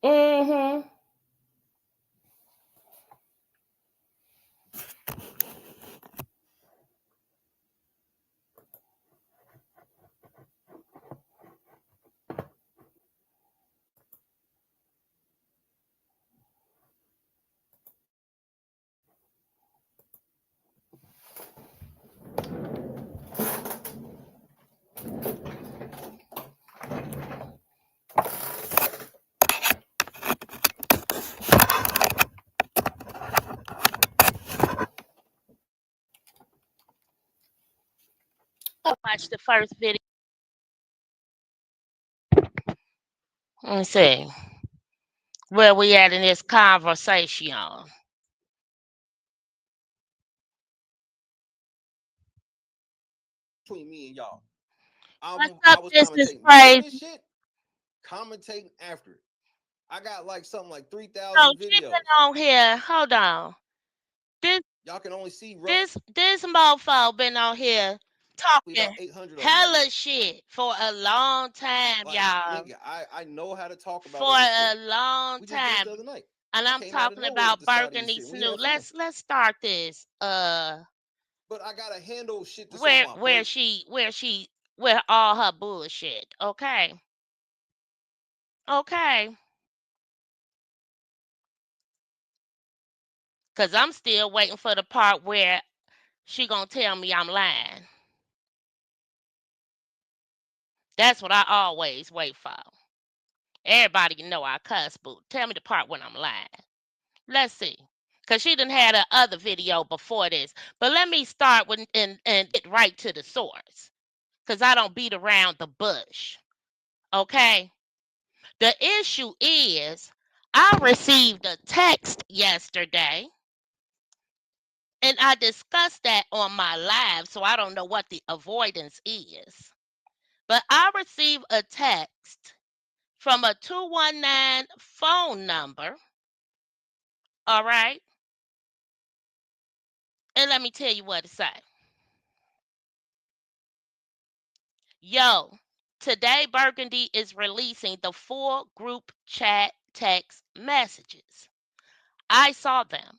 Mm-hmm. I watched the first video. Let me see where we at in this conversation. Between me and y'all. What's I up, was this is commentating before crazy. this shit, commentating after it. I got like something like So 3,000 she videos. been on here. Hold on. This Y'all can only see this mofo been on here roughly talking about 800 of them right hella now. shit for a long time, Like, y'all. nigga, I know how to talk about For other a shit. long We just did it time. the other night. And I I'm came out of talking nowhere with about the Saudi Burgundy shit. We Snoop. had fun. Let's start this. But I gotta handle shit that's on my plate. Where all her bullshit. Okay. Okay. Cause I'm still waiting for the part where she gonna tell me I'm lying. That's what I always wait for. Everybody know I cuss, but tell me the part when I'm lying. Let's see. Cause she done had a other video before this. But let me start with and get right to the source. Cause I don't beat around the bush. Okay? The issue is I received a text yesterday and I discussed that on my live, so I don't know what the avoidance is. But I received a text from a 219 phone number. All right. And let me tell you what it say. Yo, today Burgundy is releasing the full group chat text messages. I saw them.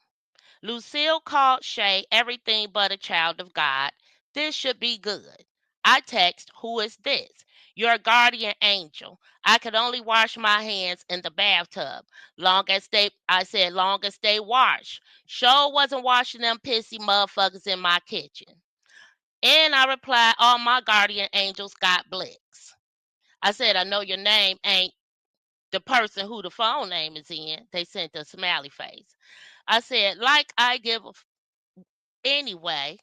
Lucille called Shay everything but a child of God. This should be good. I text, who is this? Your guardian angel. I could only wash my hands in the bathtub. Long as they wash. Sure wasn't washing them pissy motherfuckers in my kitchen. And I replied, all my guardian angels got blicks. I said, I know your name ain't the person who the phone name is in. They sent a smiley face. I said, like I give a anyway,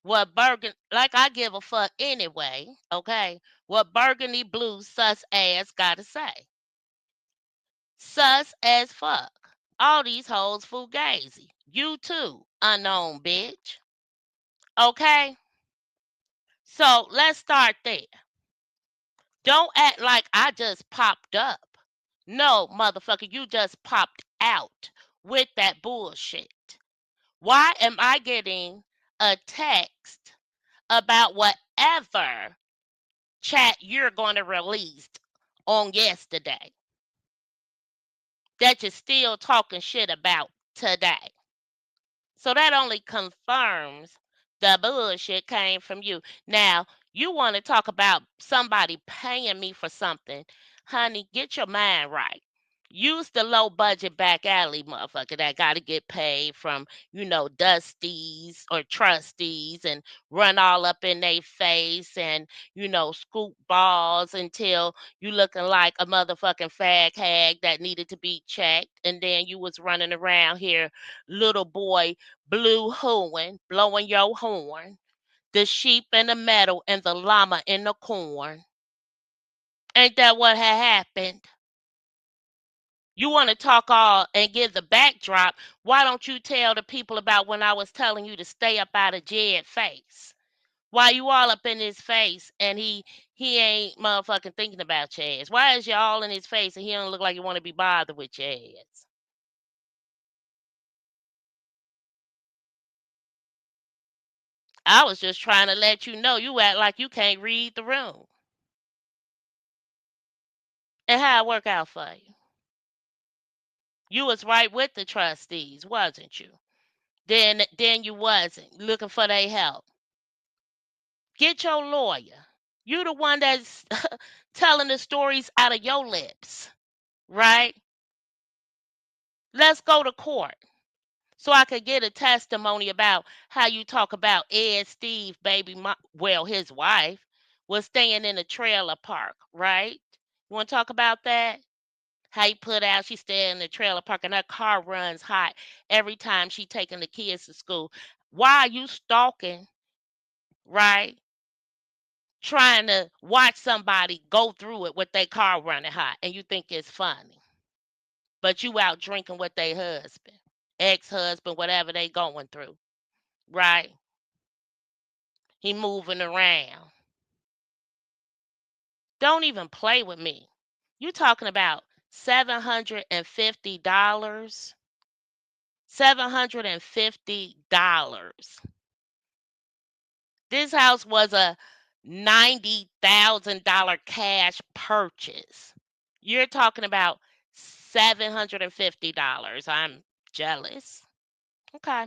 like I give a fuck anyway, okay? What Burgundy Blue sus ass gotta say. Sus as fuck. All these hoes fugazi. You too, unknown bitch. Okay? So let's start there. Don't act like I just popped up. No, motherfucker, you just popped out with that bullshit. Why am I getting a text about whatever chat you're going to release on yesterday that you're still talking shit about today? So that only confirms the bullshit came from you. Now, you want to talk about somebody paying me for something. Honey, get your mind right. Use the low budget back alley motherfucker that got to get paid from, dusties or trustees and run all up in their face and, scoop balls until you looking like a motherfucking fag hag that needed to be checked. And then you was running around here, little boy, blue hooing, blowing your horn, the sheep in the meadow and the llama in the corn. Ain't that what had happened? You want to talk all and give the backdrop. Why don't you tell the people about when I was telling you to stay up out of Jed's face? Why you all up in his face and he ain't motherfucking thinking about your ass? Why is you all in his face and he don't look like you want to be bothered with your ass? I was just trying to let you know you act like you can't read the room. And how it work out for you? You was right with the trustees, wasn't you? Then you wasn't looking for their help. Get your lawyer. You the one that's telling the stories out of your lips, right? Let's go to court so I could get a testimony about how you talk about Ed Steve, well, his wife was staying in a trailer park, right? You want to talk about that? How you put out she stay in the trailer park and her car runs hot every time she taking the kids to school. Why are you stalking, right? Trying to watch somebody go through it with their car running hot and you think it's funny. But you out drinking with their husband, ex-husband, whatever they going through, right? He moving around. Don't even play with me. You talking about $750. $750. This house was a $90,000 cash purchase. You're talking about $750. I'm jealous. Okay.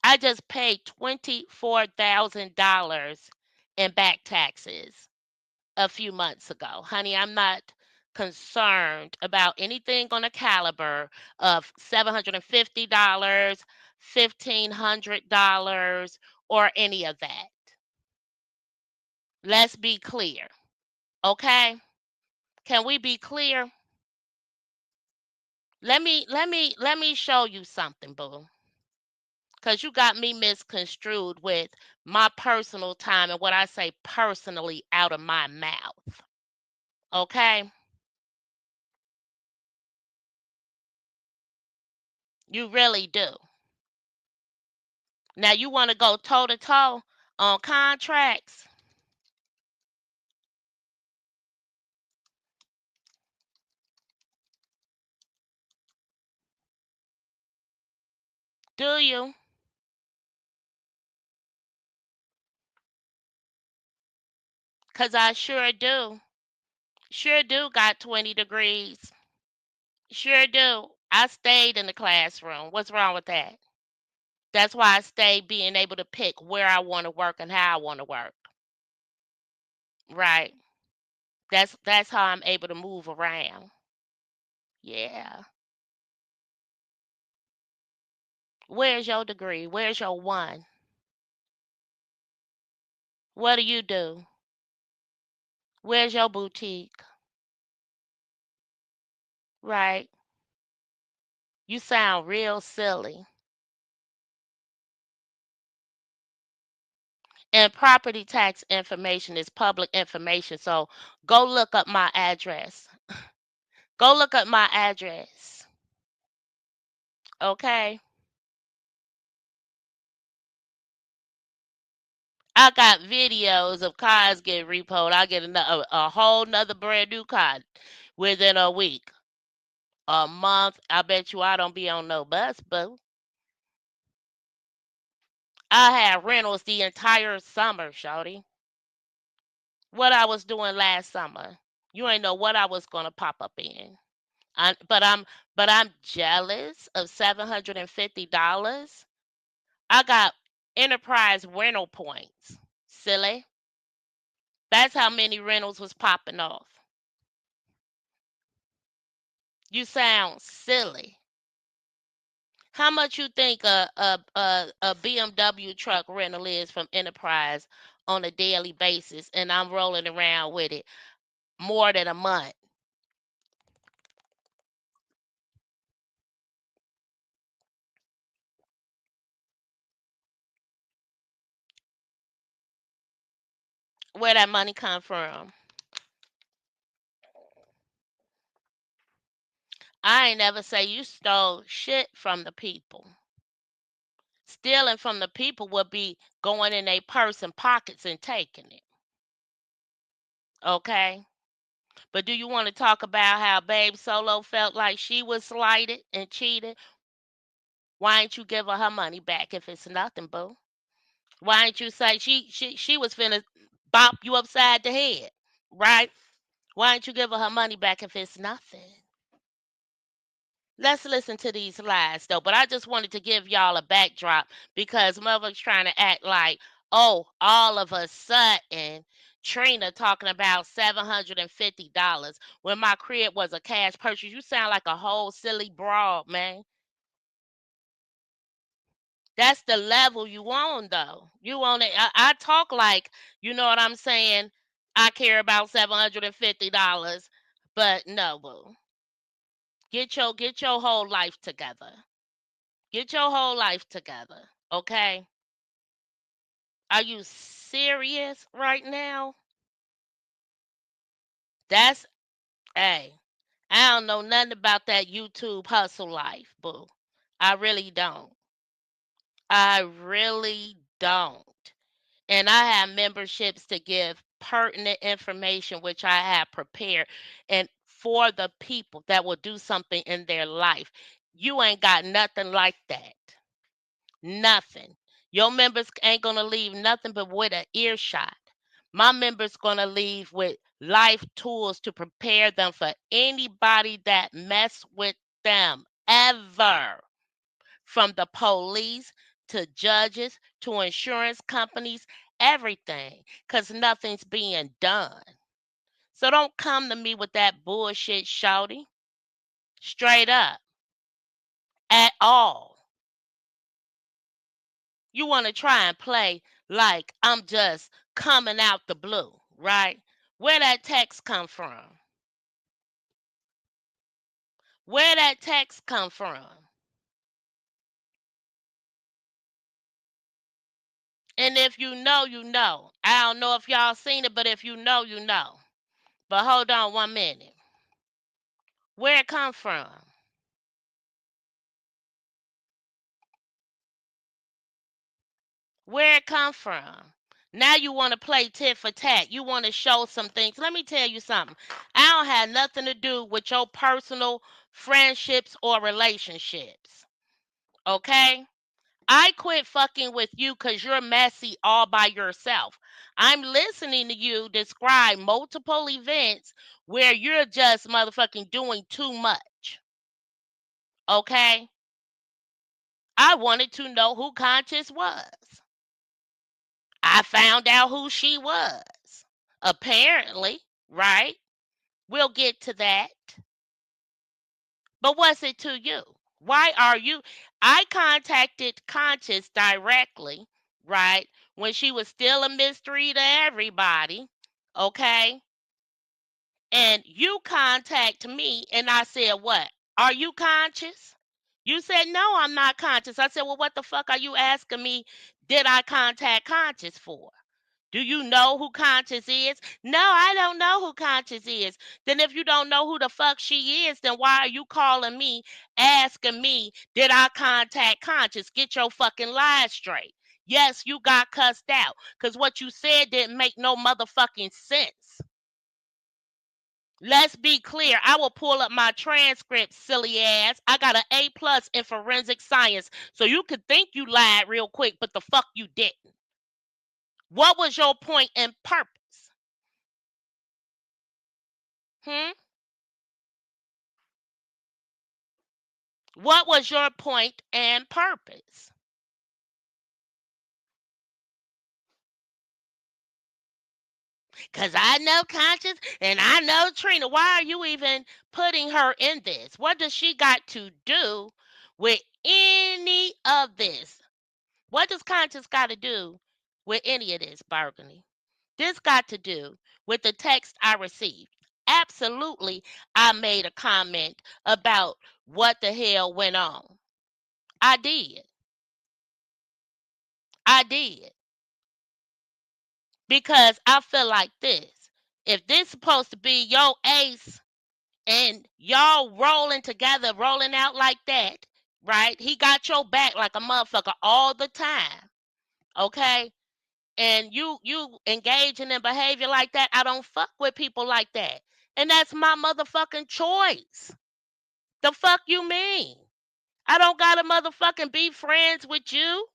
I just paid $24,000 in back taxes a few months ago. Honey, I'm not concerned about anything on the caliber of $750, $1,500, or any of that. Let's be clear. Okay? Can we be clear? Let me show you something, boo. Cause you got me misconstrued with my personal time and what I say personally out of my mouth. Okay? You really do. Now you want to go toe to toe on contracts? Do you? Cause I sure do. Sure do got 20 degrees. Sure do. I stayed in the classroom. What's wrong with that? That's why I stay being able to pick where I want to work and how I want to work. Right. That's how I'm able to move around. Yeah. Where's your degree? Where's your one? What do you do? Where's your boutique? Right. You sound real silly. And property tax information is public information. So go look up my address. Go look up my address. Okay. I got videos of cars getting repoed. I get a whole nother brand new car within a week, a month. I bet you I don't be on no bus, boo. I had rentals the entire summer, shawty. What I was doing last summer. You ain't know what I was gonna pop up in. I, but I'm but I'm jealous of $750. I got enterprise rental points. Silly. That's how many rentals was popping off. You sound silly. How much you think a BMW truck rental is from Enterprise on a daily basis, and I'm rolling around with it more than a month. Where that money come from? I ain't never say you stole shit from the people. Stealing from the people would be going in a person pockets and taking it. Okay? But do you want to talk about how Babe Solo felt like she was slighted and cheated? Why ain't you give her money back if it's nothing, boo? Why ain't you say she was finna bop you upside the head, right? Why ain't you give her money back if it's nothing? Let's listen to these lies though. But I just wanted to give y'all a backdrop because motherfuckers trying to act like, oh, all of a sudden Trina talking about $750 when my crib was a cash purchase. You sound like a whole silly broad, man. That's the level you on though. You on it. I talk like, you know what I'm saying? I care about $750. But no, boo. Get your whole life together. Get your whole life together, okay? Are you serious right now? That's, hey, I don't know nothing about that YouTube hustle life, boo. I really don't. I really don't. And I have memberships to give pertinent information, which I have prepared, and for the people that will do something in their life. You ain't got nothing like that. Nothing. Your members ain't gonna leave nothing but with an earshot. My members gonna leave with life tools to prepare them for anybody that mess with them ever. From the police to judges to insurance companies, everything. Cause nothing's being done. So don't come to me with that bullshit, shouty. Straight up. At all. You want to try and play like I'm just coming out the blue, right? Where that text come from? Where that text come from? And if you know, you know. I don't know if y'all seen it, but if you know, you know. But hold on 1 minute. Where it come from? Where it come from? Now you want to play tit for tat. You want to show some things. Let me tell you something. I don't have nothing to do with your personal friendships or relationships. Okay? I quit fucking with you because you're messy all by yourself. I'm listening to you describe multiple events where you're just motherfucking doing too much. Okay? I wanted to know who Conscious was. I found out who she was. Apparently, right? We'll get to that. But what's it to you? Why are you? I contacted Conscious directly, right? When she was still a mystery to everybody, okay? And you contact me, and I said, what? Are you conscious? You said, no, I'm not conscious. I said, well, what the fuck are you asking me? Did I contact Conscious for? Do you know who Conscious is? No, I don't know who Conscious is. Then if you don't know who the fuck she is, then why are you calling me, asking me, did I contact Conscious? Get your fucking lies straight. Yes, you got cussed out because what you said didn't make no motherfucking sense. Let's be clear. I will pull up my transcript, silly ass. I got an A+ in forensic science, so you could think you lied real quick, but the fuck you didn't. What was your point and purpose? Hmm? What was your point and purpose? Because I know Conscious and I know Trina. Why are you even putting her in this? What does she got to do with any of this? What does Conscious got to do with any of this, Burgundy? This got to do with the text I received. Absolutely, I made a comment about what the hell went on. I did. I did. Because I feel like this. If this supposed to be your ace and y'all rolling together, rolling out like that, right? He got your back like a motherfucker all the time. Okay? And you engaging in behavior like that, I don't fuck with people like that. And that's my motherfucking choice. The fuck you mean? I don't gotta motherfucking be friends with you.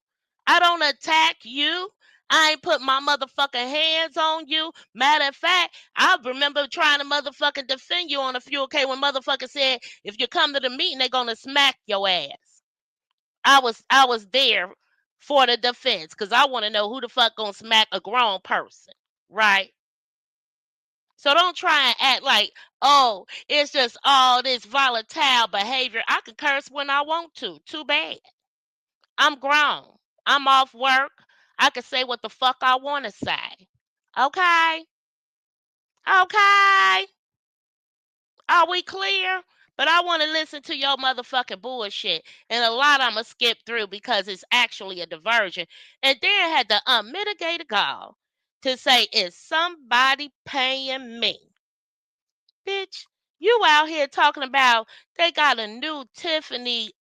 I don't attack you. I ain't put my motherfucking hands on you. Matter of fact, I remember trying to motherfucking defend you on a few occasions when motherfucker said, if you come to the meeting, they gonna smack your ass. I was there for the defense because I want to know who the fuck gonna smack a grown person, right? So don't try and act like, oh, it's just all this volatile behavior. I can curse when I want to. Too bad. I'm grown. I'm off work. I can say what the fuck I want to say. Okay? Okay? Are we clear? But I want to listen to your motherfucking bullshit. And a lot I'm going to skip through because it's actually a diversion. And then had the unmitigated gall to say, is somebody paying me? Bitch, you out here talking about they got a new Tiffany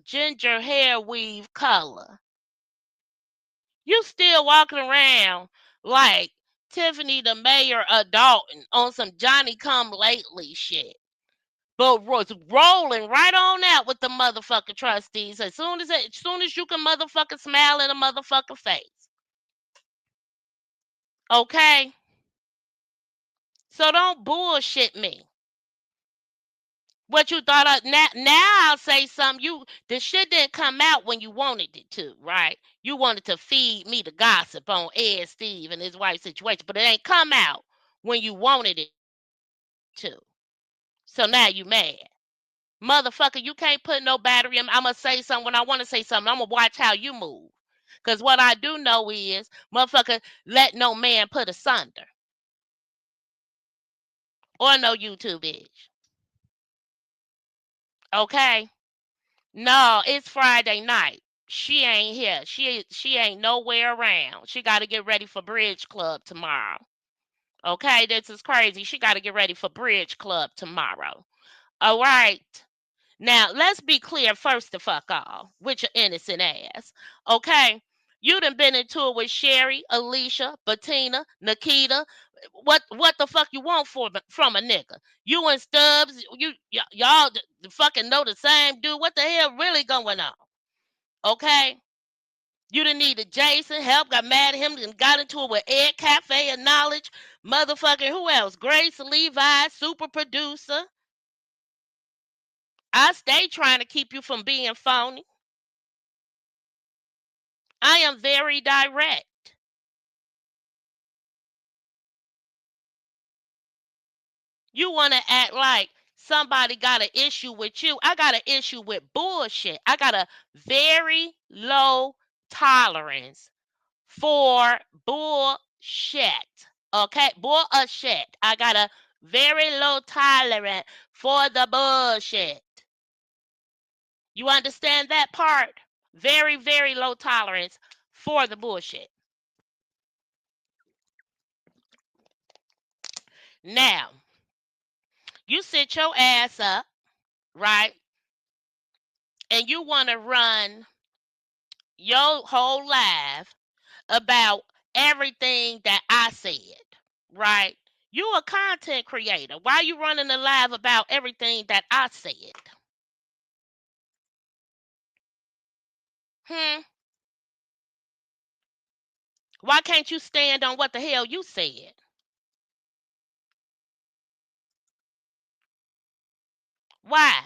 ginger hair weave color. You still walking around like Tiffany the mayor of Dalton on some Johnny come lately shit. But was rolling right on out with the motherfucking trustees as soon as you can motherfucking smile in a motherfucking face. Okay? So don't bullshit me. What you thought of now I'll say something. The shit didn't come out when you wanted it to, right? You wanted to feed me the gossip on Ed Steve and his wife situation, but it ain't come out when you wanted it to. So now you mad. Motherfucker, you can't put no battery in. I'ma say something when I wanna say something. I'ma watch how you move. Cause what I do know is, motherfucker, let no man put asunder. Or no YouTube bitch. Okay? No, it's Friday night. She ain't here. She ain't nowhere around. She got to get ready for Bridge Club tomorrow. Okay, this is crazy. She got to get ready for Bridge Club tomorrow. All right. Now, let's be clear first the fuck all with your innocent ass. Okay? You done been into it with Sherry, Alicia, Bettina, Nikita. What the fuck you want from a nigga? You and Stubbs, y'all fucking know the same dude. What the hell really going on? Okay? You done needed Jason, help, got mad at him, and got into it with Ed Cafe of Knowledge, motherfucking who else? Grace Levi, super producer. I stay trying to keep you from being phony. I am very direct. You want to act like somebody got an issue with you. I got an issue with bullshit. I got a very low tolerance for bullshit. Okay? Bullshit. I got a very low tolerance for the bullshit. You understand that part? Very, very low tolerance for the bullshit. Now, you sit your ass up, right? And you want to run your whole life about everything that I said, right? You a content creator. Why you running a live about everything that I said? Hmm? Why can't you stand on what the hell you said? Why?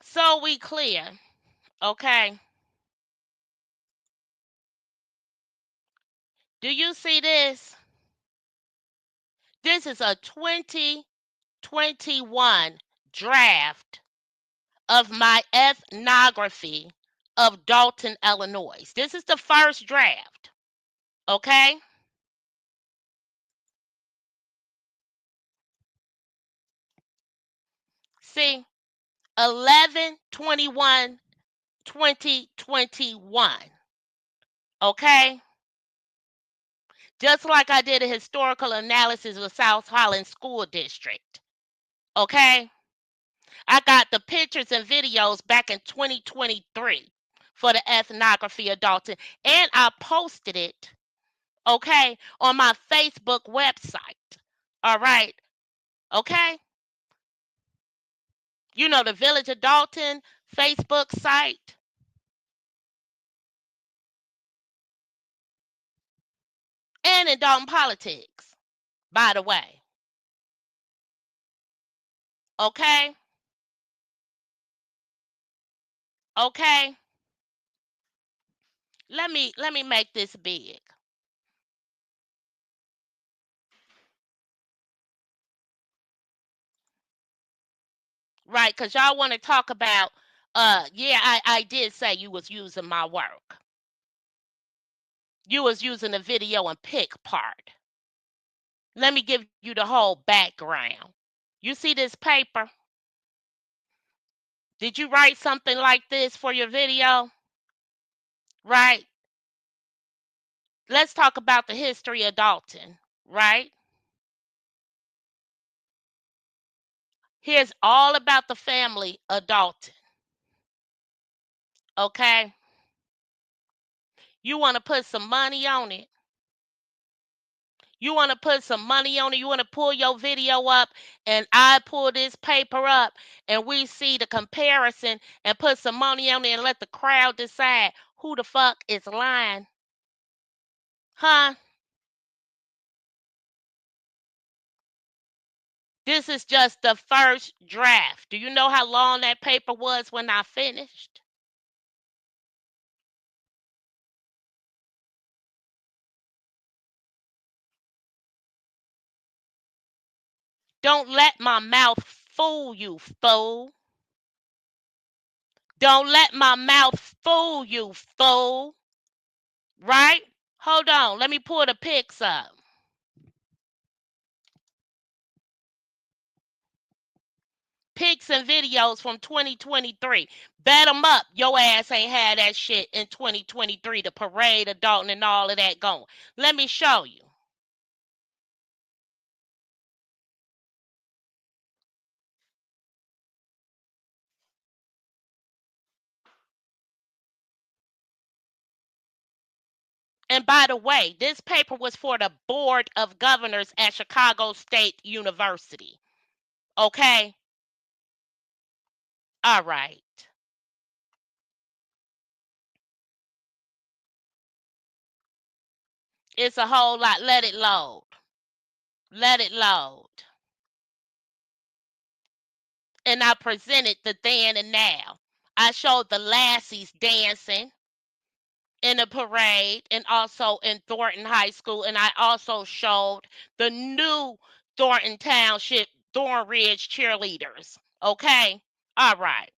So we clear, okay? Do you see this? This is a 2021 draft of my ethnography of Dalton, Illinois. This is the first draft, okay? See, 11/21/2021, okay? Just like I did a historical analysis of South Holland School District, okay? I got the pictures and videos back in 2023 for the ethnography of Dalton, and I posted it, okay, on my Facebook website. All right, okay? You know, the Village of Dalton Facebook site, and in Dalton Politics, by the way. Okay? Okay? Let me make this big. Right? Because y'all want to talk about yeah, I did say you was using my work. You was using the video and pick part. Let me give you the whole background. You see this paper? Did you write something like this for your video? Right? Let's talk about the history of Dalton, right? Here's all about the family of Dalton, okay? You want to put some money on it. You want to put some money on it. You want to pull your video up and I pull this paper up and we see the comparison and put some money on it and let the crowd decide who the fuck is lying. Huh? This is just the first draft. Do you know how long that paper was when I finished? Don't let my mouth fool you, fool. Don't let my mouth fool you, fool. Right? Hold on. Let me pull the pics up. Pics and videos from 2023. Bet them up. Your ass ain't had that shit in 2023. The parade of Dalton and all of that going. Let me show you. And by the way, this paper was for the Board of Governors at Chicago State University. Okay? All right. It's a whole lot. Let it load. Let it load. And I presented the then and now. I showed the lassies dancing in the parade and also in Thornton High School. And I also showed the new Thornton Township, Thornridge cheerleaders. Okay? All right.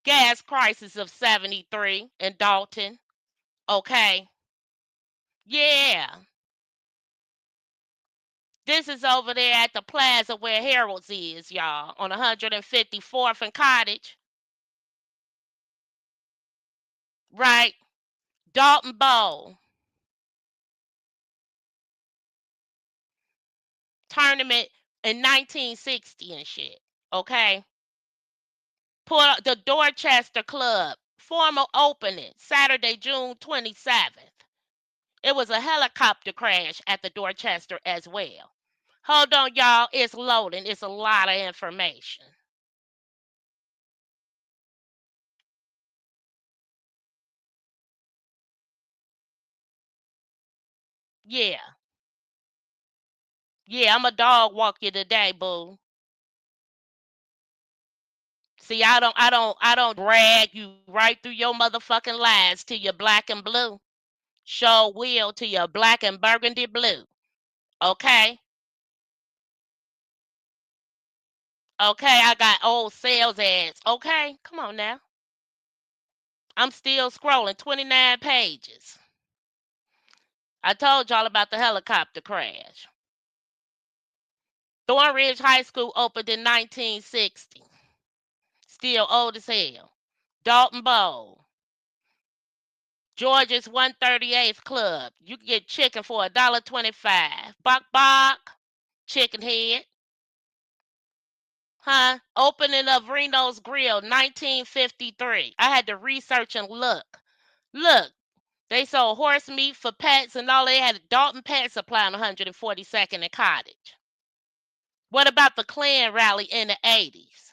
Gas crisis of 73 in Dalton. Okay? Yeah. This is over there at the plaza where Harold's is, y'all, on 154th and Cottage. Right? Dalton Bowl tournament in 1960 and shit. Okay? Put the Dorchester Club formal opening Saturday, June 27th. It was a helicopter crash at the Dorchester as well. Hold on, y'all. It's loading. It's a lot of information. Yeah. Yeah, I'm a dog walk you today, boo. See, I don't drag you right through your motherfucking lies till you're black and blue. Show will till you're black and burgundy blue. Okay? Okay, I got old sales ads. Okay? Come on now. I'm still scrolling 29 pages. I told y'all about the helicopter crash. Thornridge High School opened in 1960. Still old as hell. Dalton Bowl. George's 138th Club. You can get chicken for $1.25. Bok bok. Chicken head. Huh? Opening of Reno's Grill, 1953. I had to research and look. Look. They sold horse meat for pets and all. They had a Dalton Pet Supply on 142nd and Cottage. What about the Klan rally in the 80s?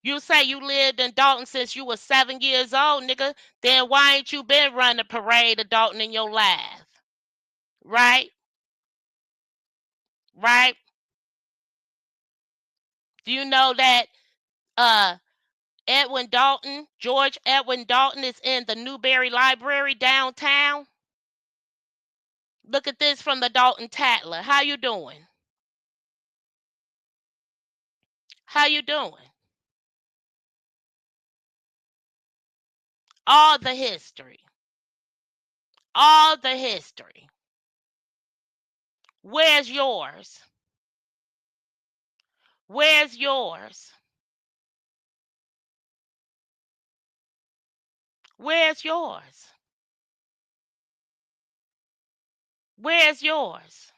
You say you lived in Dalton since you were 7 years old, nigga. Then why ain't you been running the parade of Dalton in your life? Right? Right? Do you know that uh George Edwin Dalton is in the Newberry Library downtown? Look at this from the Dalton Tatler. How you doing? How you doing? All the history. All the history. Where's yours? Where's yours? Where's yours? Where's yours?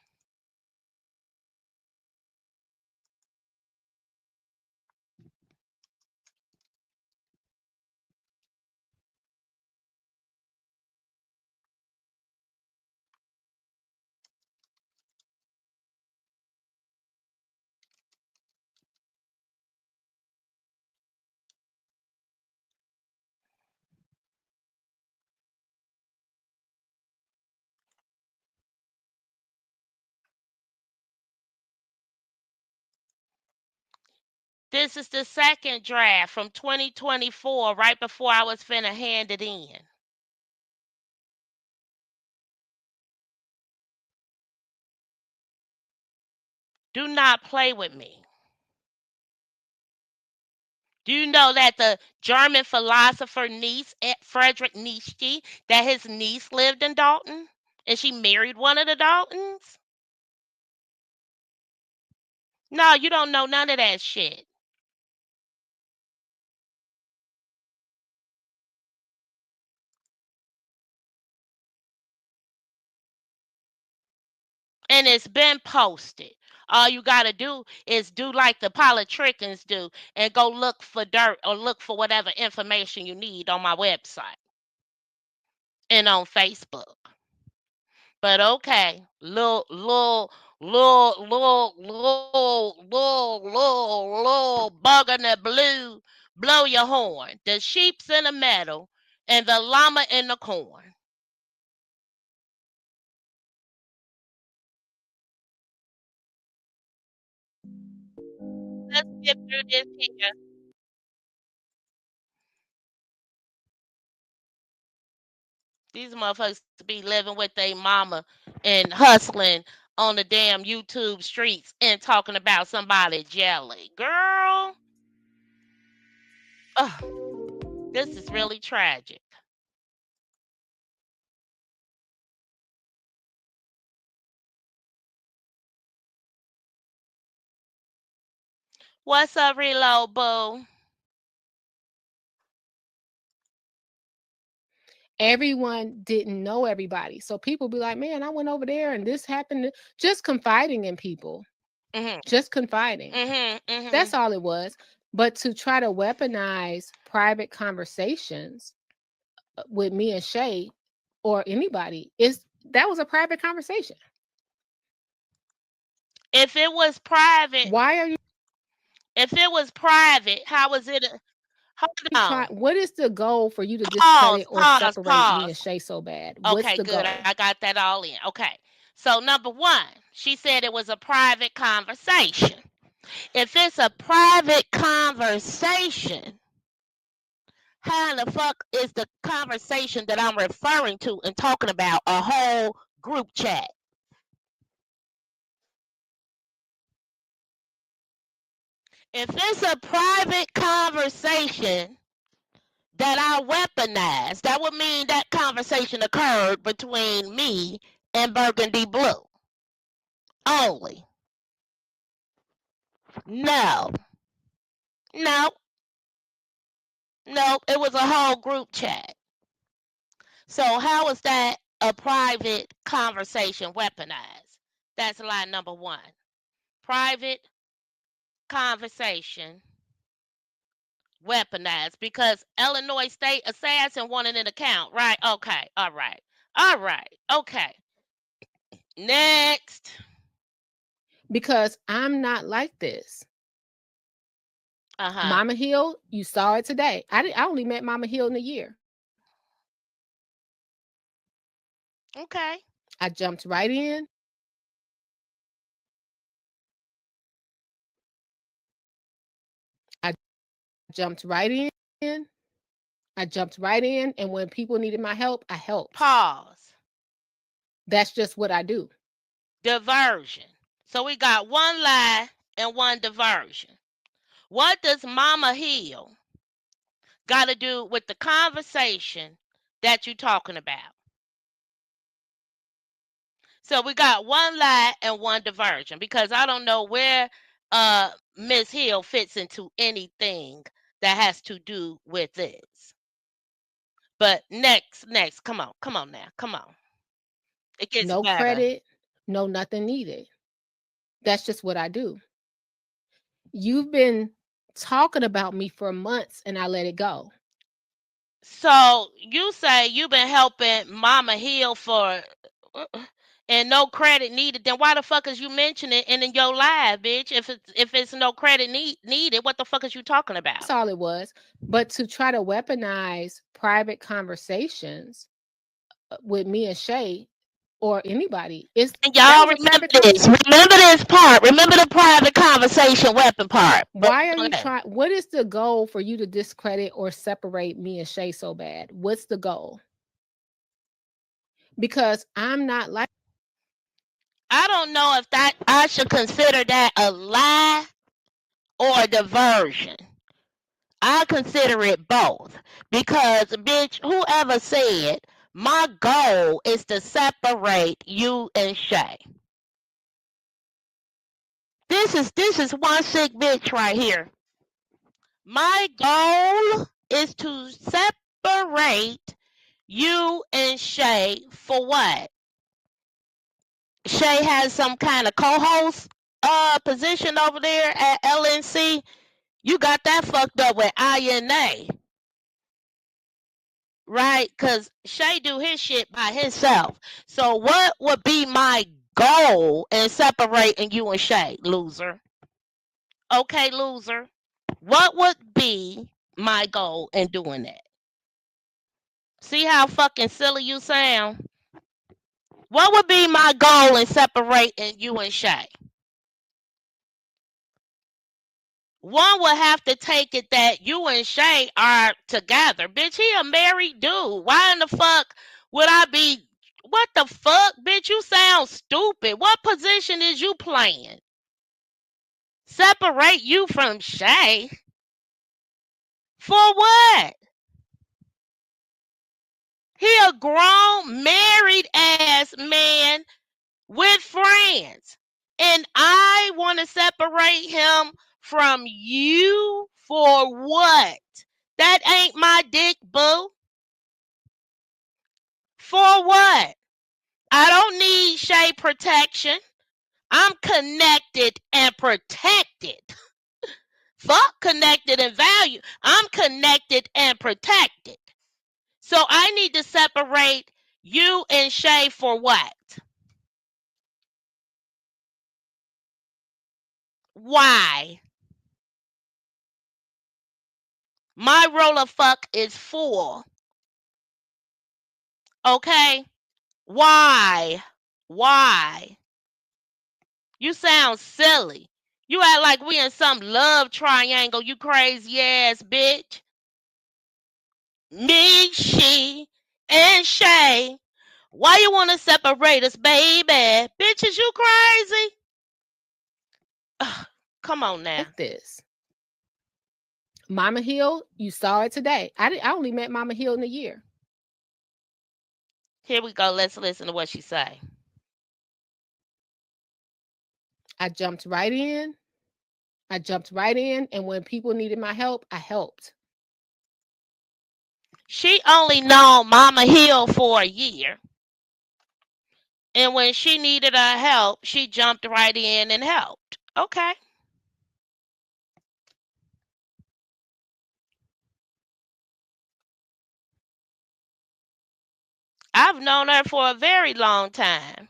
This is the second draft from 2024, right before I was finna hand it in. Do not play with me. Do you know that the German philosopher niece, Friedrich Nietzsche, that his niece lived in Dalton? And she married one of the Daltons? No, you don't know none of that shit. And it's been posted. All you got to do is do like the politricians do and go look for dirt or look for whatever information you need on my website and on Facebook. But okay, little bug in the blue, blow your horn. The sheep's in the meadow and the llama in the corn. Let's get through this here. These motherfuckers be living with their mama and hustling on the damn YouTube streets and talking about somebody jelly. Girl, ugh, this is really tragic. What's up, Reload Boo? Everyone didn't know everybody. So people be like, man, I went over there and this happened. Just confiding in people, Mhm. just confiding. Mhm. That's Mhm. all it was. But to try to weaponize private conversations with me and Shay or anybody is that was a private conversation. If it was private, Why are you how was it? Hold trying? on. What is the goal for you to discredit Pause. or Pause. separate me and Pause. Shay so bad? What's Okay, the good. goal? I got that all in. Okay. So number one, she said it was a private conversation. If it's a private conversation, how in the fuck is the conversation that I'm referring to and talking about a whole group chat? If it's a private conversation that I weaponize, that would mean that conversation occurred between me and Burgundy Blue only. No, no, no, it was a whole group chat. So how is that a private conversation weaponized? That's line number one. Private conversation Weaponized because Illinois State assassin wanted an account, right? Okay, all right, all right, okay. Next. Because I'm not like this. Uh-huh. Mama Hill, you saw it today. I only met Mama Hill in a year. Okay. I jumped right in. I jumped right in. I jumped right in. And when people needed my help, I helped. Pause. That's just what I do. Diversion. So we got one lie and one diversion. What does Mama Hill got to do with the conversation that you're talking about? So we got one lie and one diversion because I don't know where Miss Hill fits into anything that has to do with this. But next, come on now, come on. It gets No better. credit, no nothing needed. That's just what I do. You've been talking about me for months and I let it go. So you say you've been helping Mama Hill for and no credit needed. Then why the fuck is you mentioning it in your live, bitch? If it's no credit needed, what the fuck is you talking That's about? all it was. But to try to weaponize private conversations with me and Shay or anybody, is And that y'all was a remember private this. conversation. Remember this part. Remember the private conversation weapon part. But Why are you okay. trying? What is the goal for you to discredit or separate me and Shay so bad? What's the goal? Because I'm not like I don't know if that I should consider that a lie or a diversion. I consider it both because, bitch, whoever said my goal is to separate you and Shay. This is one sick bitch right here. My goal is to separate you and Shay for what? Shay has some kind of co-host position over there at LNC. You got that fucked up with INA, right? Because Shay do his shit by himself. So what would be my goal in separating you and Shay, loser? Okay, loser. What would be my goal in doing that? See how fucking silly you sound? What would be my goal in separating you and Shay? One would have to take it that you and Shay are together. Bitch, he a married dude. Why in the fuck would I be? What the fuck? Bitch, you sound stupid. What position is you playing? Separate you from Shay? For what? He a grown, married ass man with friends. And I want to separate him from you for what? That ain't my dick, boo. For what? I don't need Shay protection. I'm connected and protected. Fuck connected and value. I'm connected and protected. So I need to separate you and Shay for what? Why? My roller fuck is full. Okay? Why? Why? You sound silly. You act like we in some love triangle, you crazy ass bitch. Me, she, and Shay. Why you want to separate us, baby? Bitch, is you crazy? Ugh, come on now. this. Mama Hill, you saw it today. I only met Mama Hill in a year. Here we go. Let's listen to what she say. I jumped right in. I jumped right in. And when people needed my help, I helped. She only known Mama Hill for a year. And when she needed her help, she jumped right in and helped. Okay. I've known her for a very long time.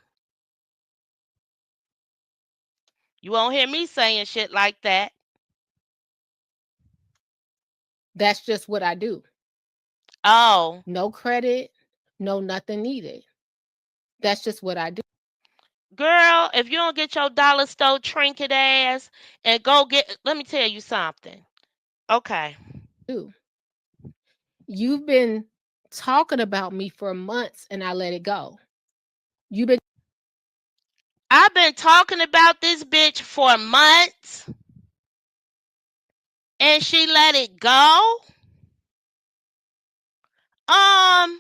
You won't hear me saying shit like that. That's just what I do. Oh. No credit, no nothing needed. That's just what I do. Girl, if you don't get your dollar store trinket ass and go get, let me tell you something. Okay. You've been talking about me for months and I let it go. You've been I've been talking about this bitch for months and she let it go. Um,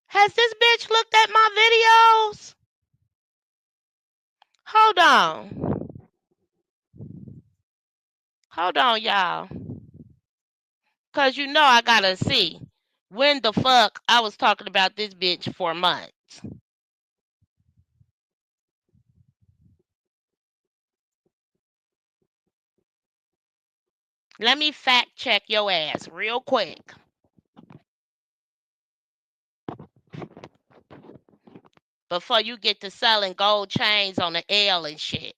has this bitch looked at my videos? Hold on. Hold on, y'all. Cause you know I gotta see when the fuck I was talking about this bitch for months. Let me fact check your ass real quick before you get to selling gold chains on the L and shit.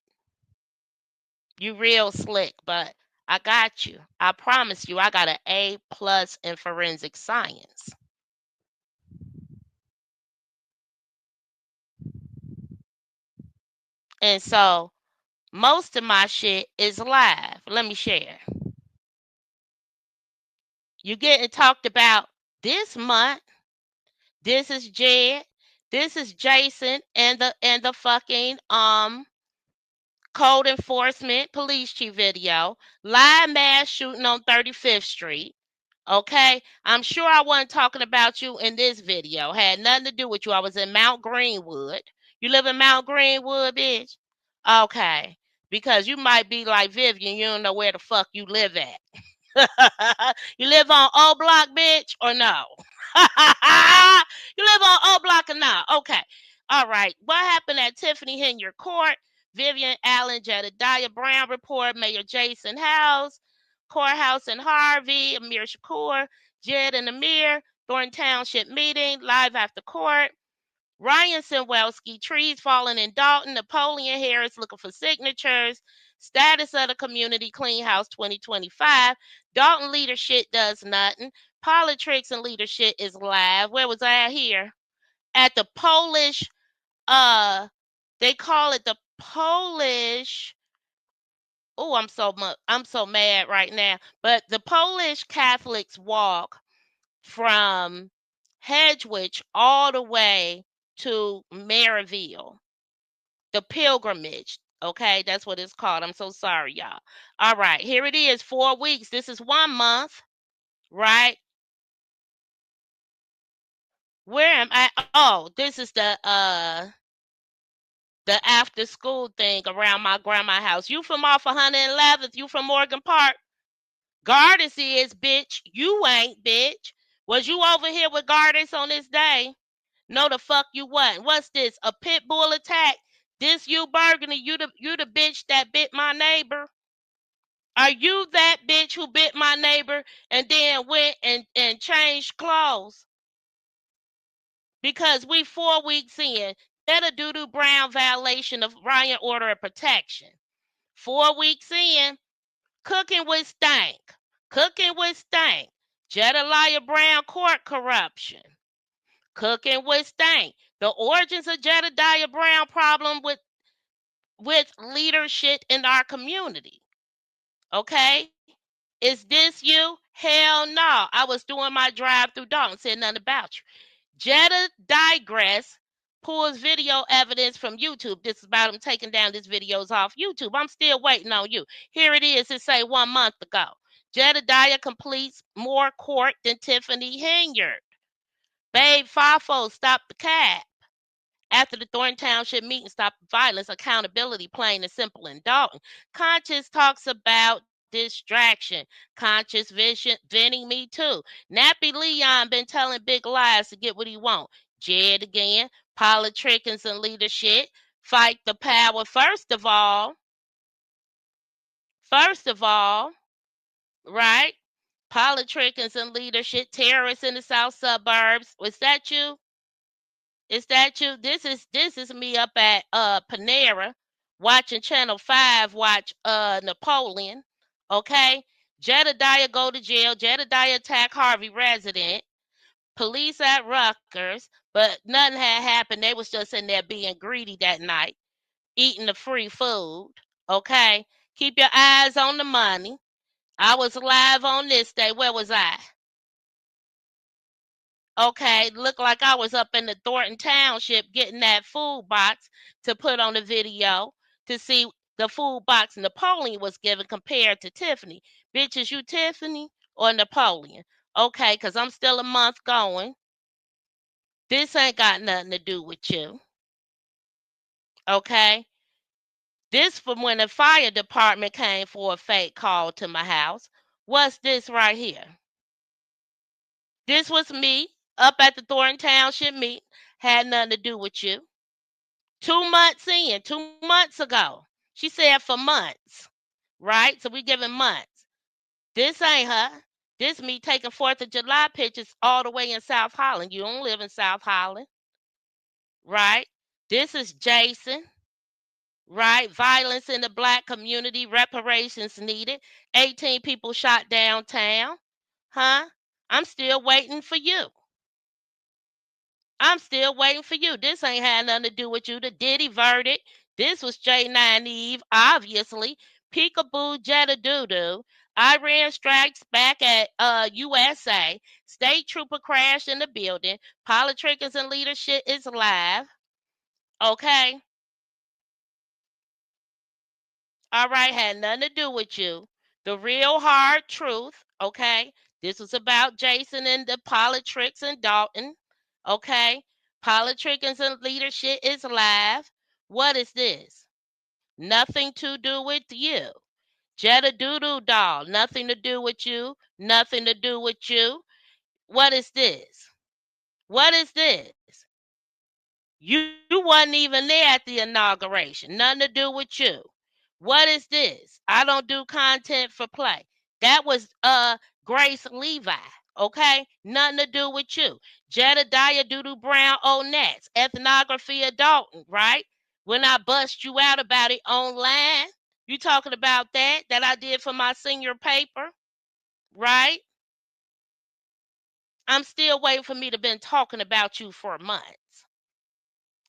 You real slick, but I got you. I promise you I got an A+ in forensic science. And so most of my shit is live. Let me share. You getting talked about this month. This is Jed. This is Jason and the fucking code enforcement police chief video. Live mass shooting on 35th Street. Okay, I'm sure I wasn't talking about you in this video. Had nothing to do with you. I was in Mount Greenwood. You live in Mount Greenwood, bitch? Okay, because you might be like Vivian. You don't know where the fuck you live at. You live on O Block, bitch, or no? You live on O Block or not? Okay. All right. What happened at Tiffany Henyard Court? Vivian Allen, Jedediah Brown report, Mayor Jason House, Courthouse in Harvey, Amir Shakur, Jed and Amir, Thornton Township meeting, live after court. Ryan Sinwelski, trees falling in Dalton, Napoleon Harris looking for signatures, status of the community clean house 2025, Dalton leadership does nothing, politics and leadership is live. Where was I here? At the Polish, they call it the Polish. Oh, I'm so mad right now. But the Polish Catholics walk from Hedgewich all the way to Maryville, the pilgrimage. Okay, that's what it's called. I'm so sorry, y'all. All right, here it is. 4 weeks. This is 1 month, right? Where am I? Oh, this is the after school thing around my grandma's house. You from off 111th? You from Morgan Park? Gardens is, bitch. You ain't, bitch. Was you over here with Gardens on this day? No, the fuck you wasn't. What's this? A pit bull attack? This you, Burgundy? You the bitch that bit my neighbor? Are you that bitch who bit my neighbor and then went and changed clothes? Because we 4 weeks in, that a doo-doo brown violation of Ryan order of protection. 4 weeks in, cooking with stank. Cooking with stank. Jedediah Brown court corruption. Cooking with stank. The origins of Jedediah Brown problem with leadership in our community. Okay? Is this you? Hell no. I was doing my drive through Dalton, said nothing about you. Jetta digress pulls video evidence from YouTube. This is about him taking down these videos off YouTube. I'm still waiting on you. Here it is. It say 1 month ago. Jedediah completes more court than Tiffany Henyard. Babe Fafo stopped the cab. After the Thornton Township meeting, Stop Violence, Accountability, Plain and Simple in Dalton. Conscious talks about distraction. Conscious vision, venting me too. Nappy Leon been telling big lies to get what he want. Jed again, politics and leadership. Fight the power. First of all, right? Politicking and leadership, terrorists in the south suburbs. Was that you? Is that you? This is me up at Panera watching Channel 5 watch Napoleon. Okay? Jedediah go to jail. Jedediah attack Harvey resident. Police at Rutgers, but nothing had happened. They was just in there being greedy that night, eating the free food. Okay? Keep your eyes on the money. I was live on this day. Where was I? Okay, looked like I was up in the Thornton Township getting that food box to put on the video to see the food box Napoleon was given compared to Tiffany. Bitch, is you Tiffany or Napoleon? Okay, because I'm still a month going. This ain't got nothing to do with you. Okay? This from when the fire department came for a fake call to my house. What's this right here? This was me up at the Thornton Township meet. Had nothing to do with you. 2 months in, 2 months ago. She said for months, right? So we giving months. This ain't her. This me taking 4th of July pictures all the way in South Holland. You don't live in South Holland, right? This is Jason, right? Violence in the black community, reparations needed. 18 people shot downtown. Huh? I'm still waiting for you. I'm still waiting for you. This ain't had nothing to do with you. The Diddy verdict. This was J9 Eve, obviously. Peekaboo Jetta Doodoo. Iran strikes back at USA. State trooper crashed in the building. Politicians and leadership is live. Okay. All right. Had nothing to do with you. The real hard truth. Okay. This was about Jason and the politics and Dalton. Okay. Politicians and leadership is live. What is this? Nothing to do with you. Jetta Doodoo doll. Nothing to do with you. Nothing to do with you. What is this? What is this? You wasn't even there at the inauguration. Nothing to do with you. What is this? I don't do content for play. That was Grace Levi. Okay? Nothing to do with you. Jedediah Doodoo Brown Onets. Ethnography of Dalton, right? When I bust you out about it online. You talking about that I did for my senior paper, right? I'm still waiting for me to been talking about you for months.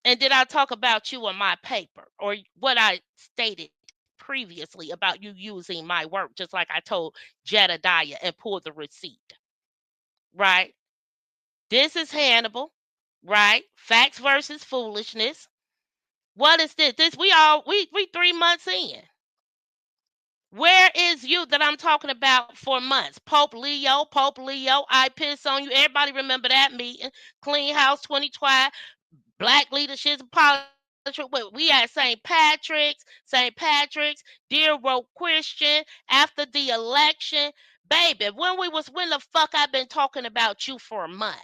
And did I talk about you on my paper or what I stated previously about you using my work, just like I told Jedediah and pulled the receipt, right? This is Hannibal, right? Facts versus foolishness. What is this? This we 3 months in. Where is you that I'm talking about for months? Pope Leo, I piss on you. Everybody remember that meeting? Clean House 2012, Black Leadership Politics. We at St. Patrick's, Dear Road Christian, after the election. Baby, when the fuck I been talking about you for months?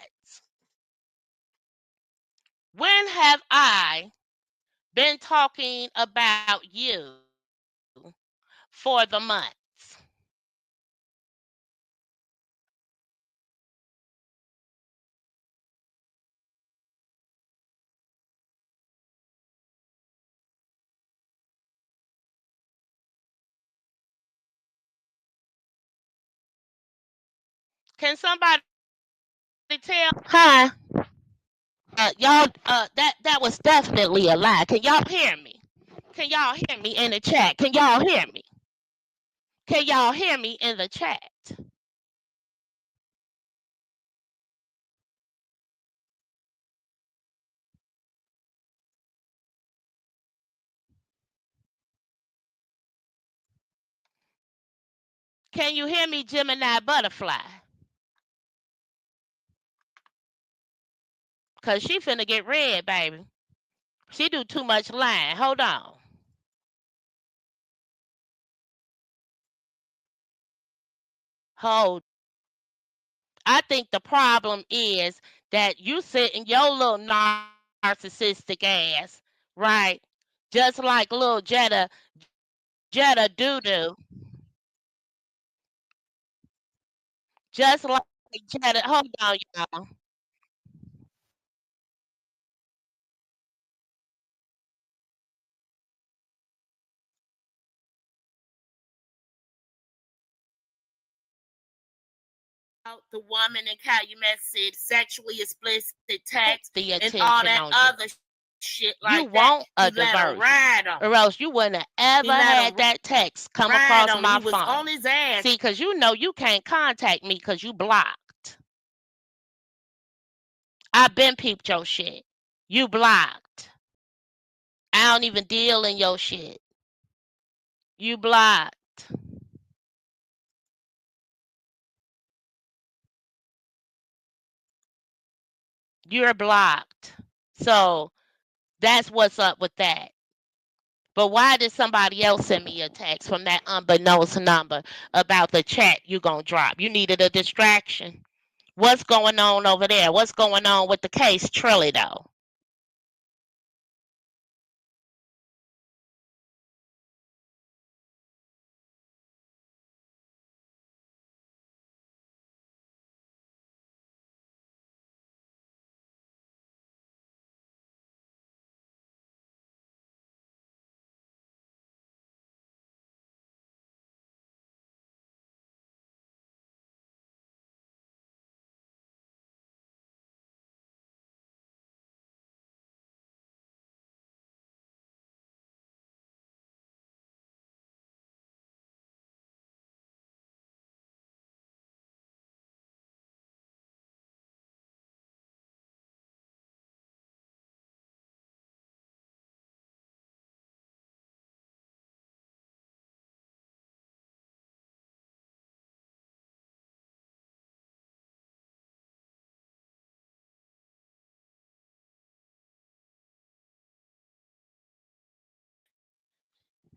When have I been talking about you for the months? Can somebody tell? Hi. Y'all, that was definitely a lie. Can y'all hear me? Can y'all hear me in the chat? Can y'all hear me? Can y'all hear me in the chat? Can you hear me, Gemini Butterfly? Cause she finna get red, baby. She do too much lying. Hold on. Hold. I think the problem is that you sitting your little narcissistic ass, right? Just like little Jetta doo doo. Just like Janet. Hold on, y'all. The woman in Calumet said sexually explicit text The and all attention that on you. other shit like You that. want He a let her diversion, ride on. or else you wouldn't have He ever let her had that text come ride across on. He my was on phone. his ass. See, because you know you can't contact me because you blocked. I been peeped your shit. You blocked. I don't even deal in your shit. You blocked. You're blocked. So that's what's up with that. But why did somebody else send me a text from that unbeknownst number about the chat you gonna drop? You needed a distraction. What's going on over there? What's going on with the case, Trilly, though?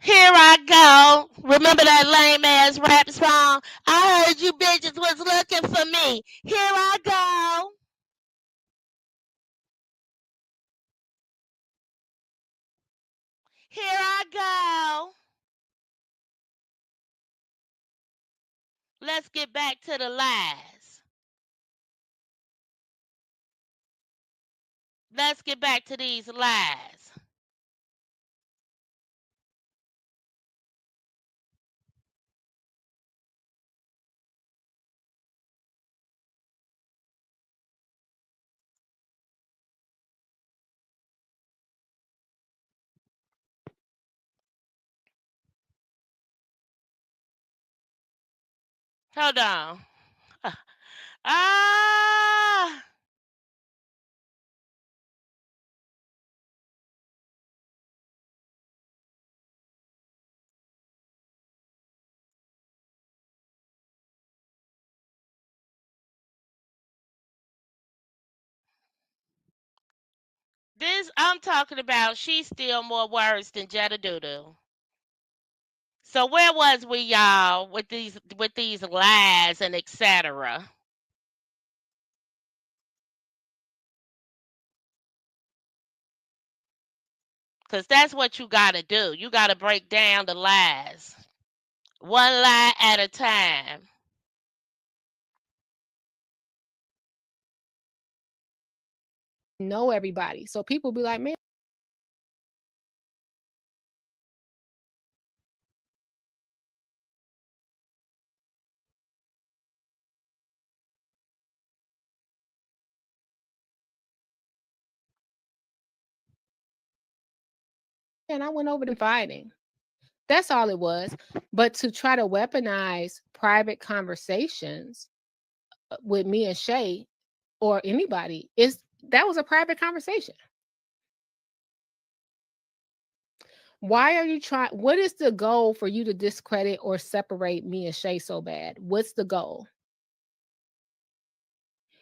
Here I go. Remember that lame ass rap song? I heard you bitches was looking for me. Here I go. Here I go. Let's get back to the lies. Let's get back to these lies. Hold on. Ah, this I'm talking about. She's still more worse than Jetta Doodoo. So where was we, y'all, with these lies and etc. Because that's what you got to do. You got to break down the lies, one lie at a time. Know everybody. So people be like, man, and I went over to fighting. That's all it was. But to try to weaponize private conversations with me and Shay or anybody is that was a private conversation. Why are you trying? What is the goal for you to discredit or separate me and Shay so bad? What's the goal?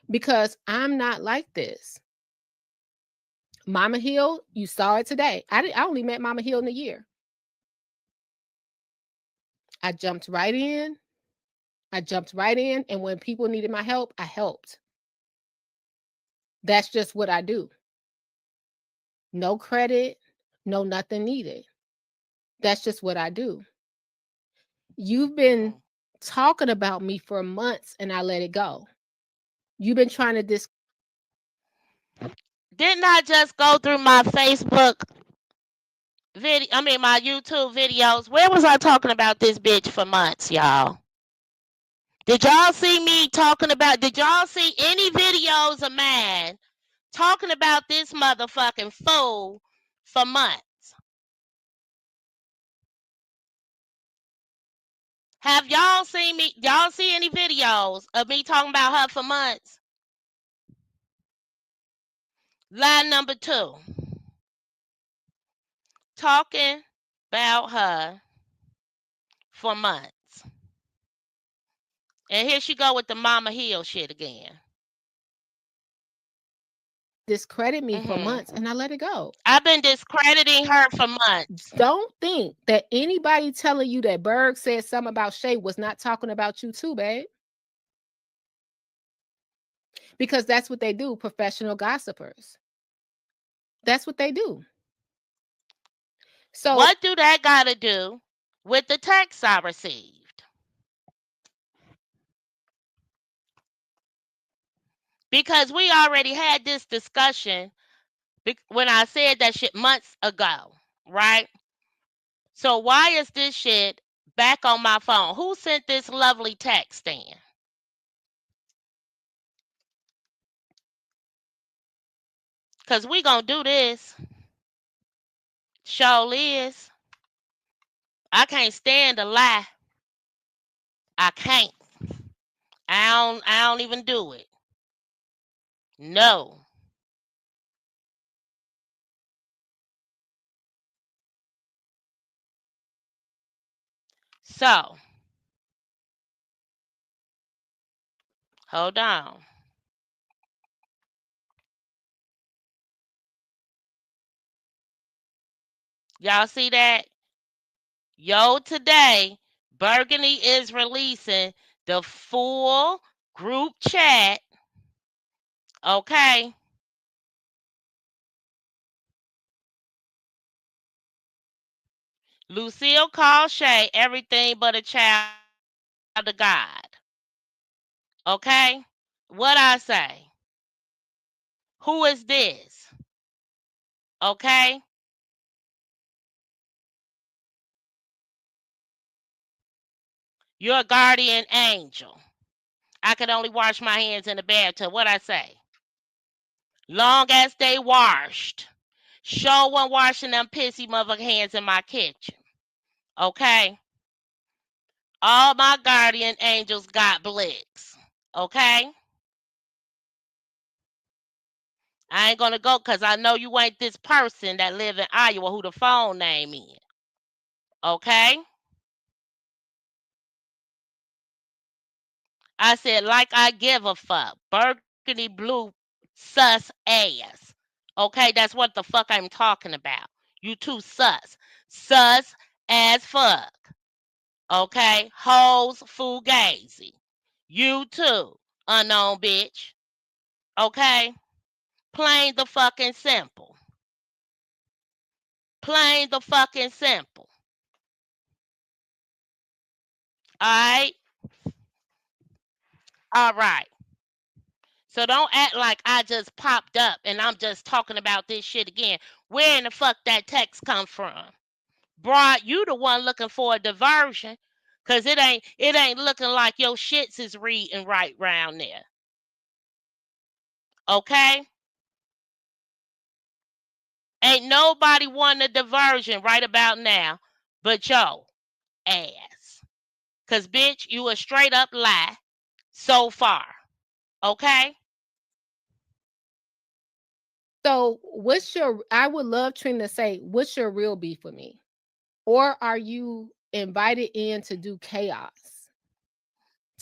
Because I'm not like this. Mama Hill, you saw it today. I only met Mama Hill in a year. I jumped right in. I jumped right in. And when people needed my help, I helped. That's just what I do. No credit, no nothing needed. That's just what I do. You've been talking about me for months and I let it go. You've been trying to Didn't I just go through my Facebook video? I mean, my YouTube videos. Where was I talking about this bitch for months, y'all? Did y'all see me talking about? Did y'all see any videos of mine talking about this motherfucking fool for months? Have y'all seen me? Y'all see any videos of me talking about her for months? Line number 2. Talking about her for months. And here she go with the Mama Hill shit again. discredit me for months and I let it go. I've been discrediting her for months. Don't think that anybody telling you that Berg said something about Shay was not talking about you too, babe. Because that's what they do, professional gossipers. That's what they do. So what do that got to do with the text I received? Because we already had this discussion when I said that shit months ago, right? So why is this shit back on my phone? Who sent this lovely text in? Because we going to do this. Sure is. I can't stand a lie. I can't. I don't even do it. No. So, hold on. Y'all see that? Yo, today, Burgundy is releasing the full group chat. Okay. Lucille called Shay everything but a child of God. Okay? What I say? Who is this? Okay? You're a guardian angel. I could only wash my hands in the bathtub. What I say? Long as they washed. Sure one washing them pissy motherfucking hands in my kitchen. Okay? All my guardian angels got blicks. Okay? I ain't gonna go because I know you ain't this person that live in Iowa who the phone name is. Okay? I said, like I give a fuck. Burgundy blue sus ass. Okay, that's what the fuck I'm talking about. You too sus. Sus as fuck. Okay? Hoes fugazi. You too, unknown bitch. Okay? Plain the fucking simple. Plain the fucking simple. Alright? Alright. So don't act like I just popped up and I'm just talking about this shit again. Where in the fuck that text come from? Broad, you the one looking for a diversion. Cause it ain't looking like your shits is reading right round there. Okay? Ain't nobody wanting a diversion right about now but yo ass. Cause bitch, you a straight up lie so far. Okay? so what's your I would love Trina to say, what's your real beef with me? Or are you invited in to do chaos?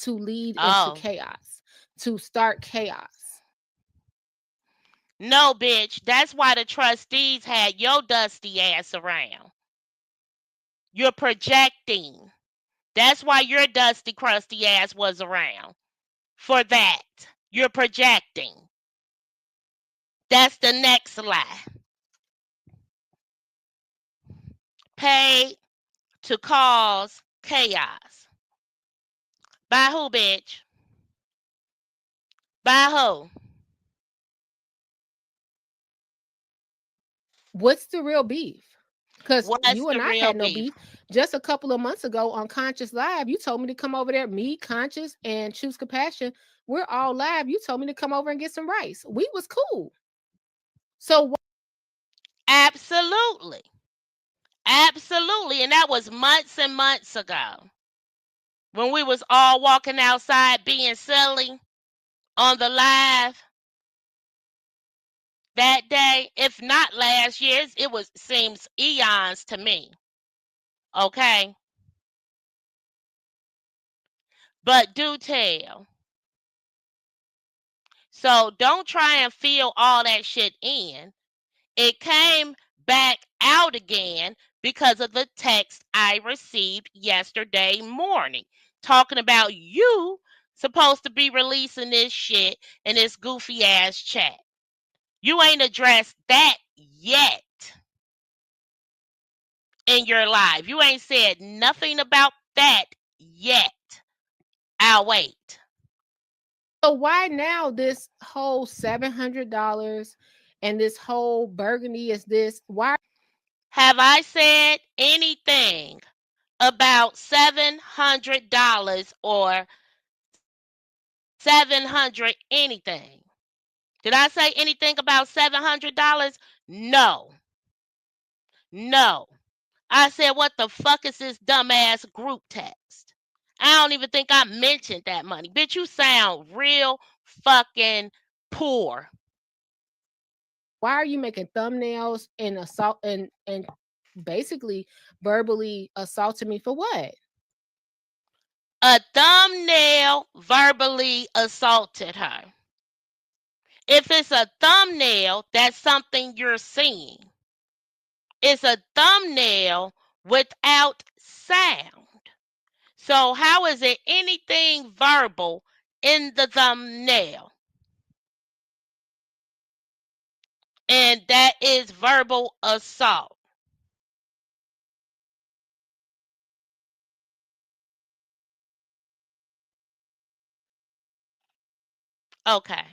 To lead into Oh. chaos, to start chaos. No, bitch. That's why the trustees had your dusty ass around. You're projecting. That's why your dusty, crusty ass was around. For that. You're projecting. That's the next lie. Paid to cause chaos. By who, bitch? By who? What's the real beef? Because What's you the and I real had no beef? beef. Just a couple of months ago on Conscious Live, you told me to come over there. Me, Conscious, and Choose Compassion. We're all live. You told me to come over and get some rice. We was cool. So Absolutely. Absolutely. And that was months and months ago. When we was all walking outside being silly on the live that day, if not last year's, it was seems eons to me. Okay? But do tell. So don't try and fill all that shit in. It came back out again because of the text I received yesterday morning talking about you supposed to be releasing this shit in this goofy ass chat. You ain't addressed that yet in your life. You ain't said nothing about that yet. I'll wait. why now this whole $700 and this whole Burgundy is this? Why Have I said anything about $700 or 700 anything? Did I say anything about $700? No. No. I said, what the fuck is this dumbass group text? I don't even think I mentioned that money. Bitch, you sound real fucking poor. are you making thumbnails and assault and basically verbally assaulting me for what? A thumbnail verbally assaulted her. If it's a thumbnail, that's something you're seeing. It's a thumbnail without sound. So how is it anything verbal in the thumbnail? And that is verbal assault. Okay.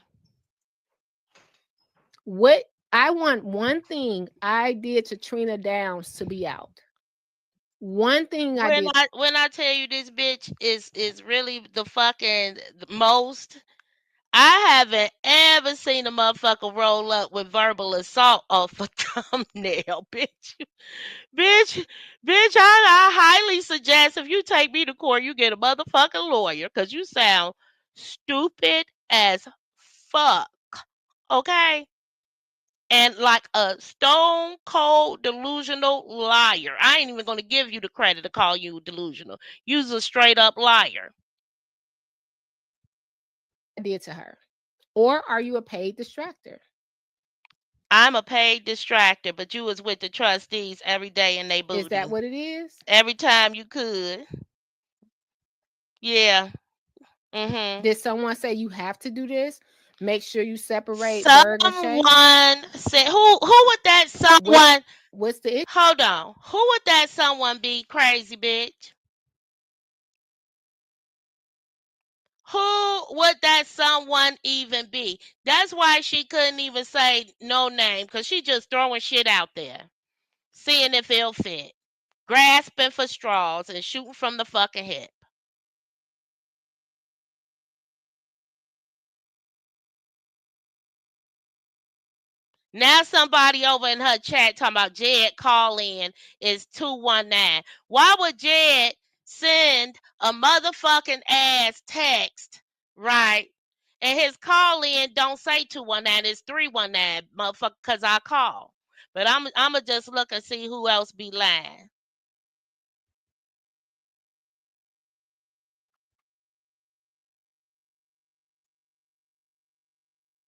What I want one thing I did to Trina Downs to be out. One thing I When did. I tell you this bitch is really the fucking most, I haven't ever seen a motherfucker roll up with verbal assault off a thumbnail, bitch. Bitch, bitch, I highly suggest if you take me to court, you get a motherfucking lawyer because you sound stupid as fuck. Okay? And like a stone cold delusional liar. I ain't even going to give you the credit to call you delusional. You's a straight up liar. I did to her? Or are you a paid distractor? I'm a paid distractor, but you was with the trustees every day and they Is that booty. what it is? Every time you could. Yeah. Mm-hmm. Did someone say you have to do this? Make sure you separate Berg and Shay. Someone said who would that What someone what's the issue? hold on. Who would that someone be, crazy bitch? Who would that someone even be? That's why she couldn't even say no name, because she just throwing shit out there. Seeing if it'll fit. Grasping for straws and shooting from the fucking hip. Now somebody over in her chat talking about Jed call in is 219. Why would Jed send a motherfucking ass text, right? And his call in don't say 219, it's 319, motherfucker, because I call. But I'ma just look and see who else be lying.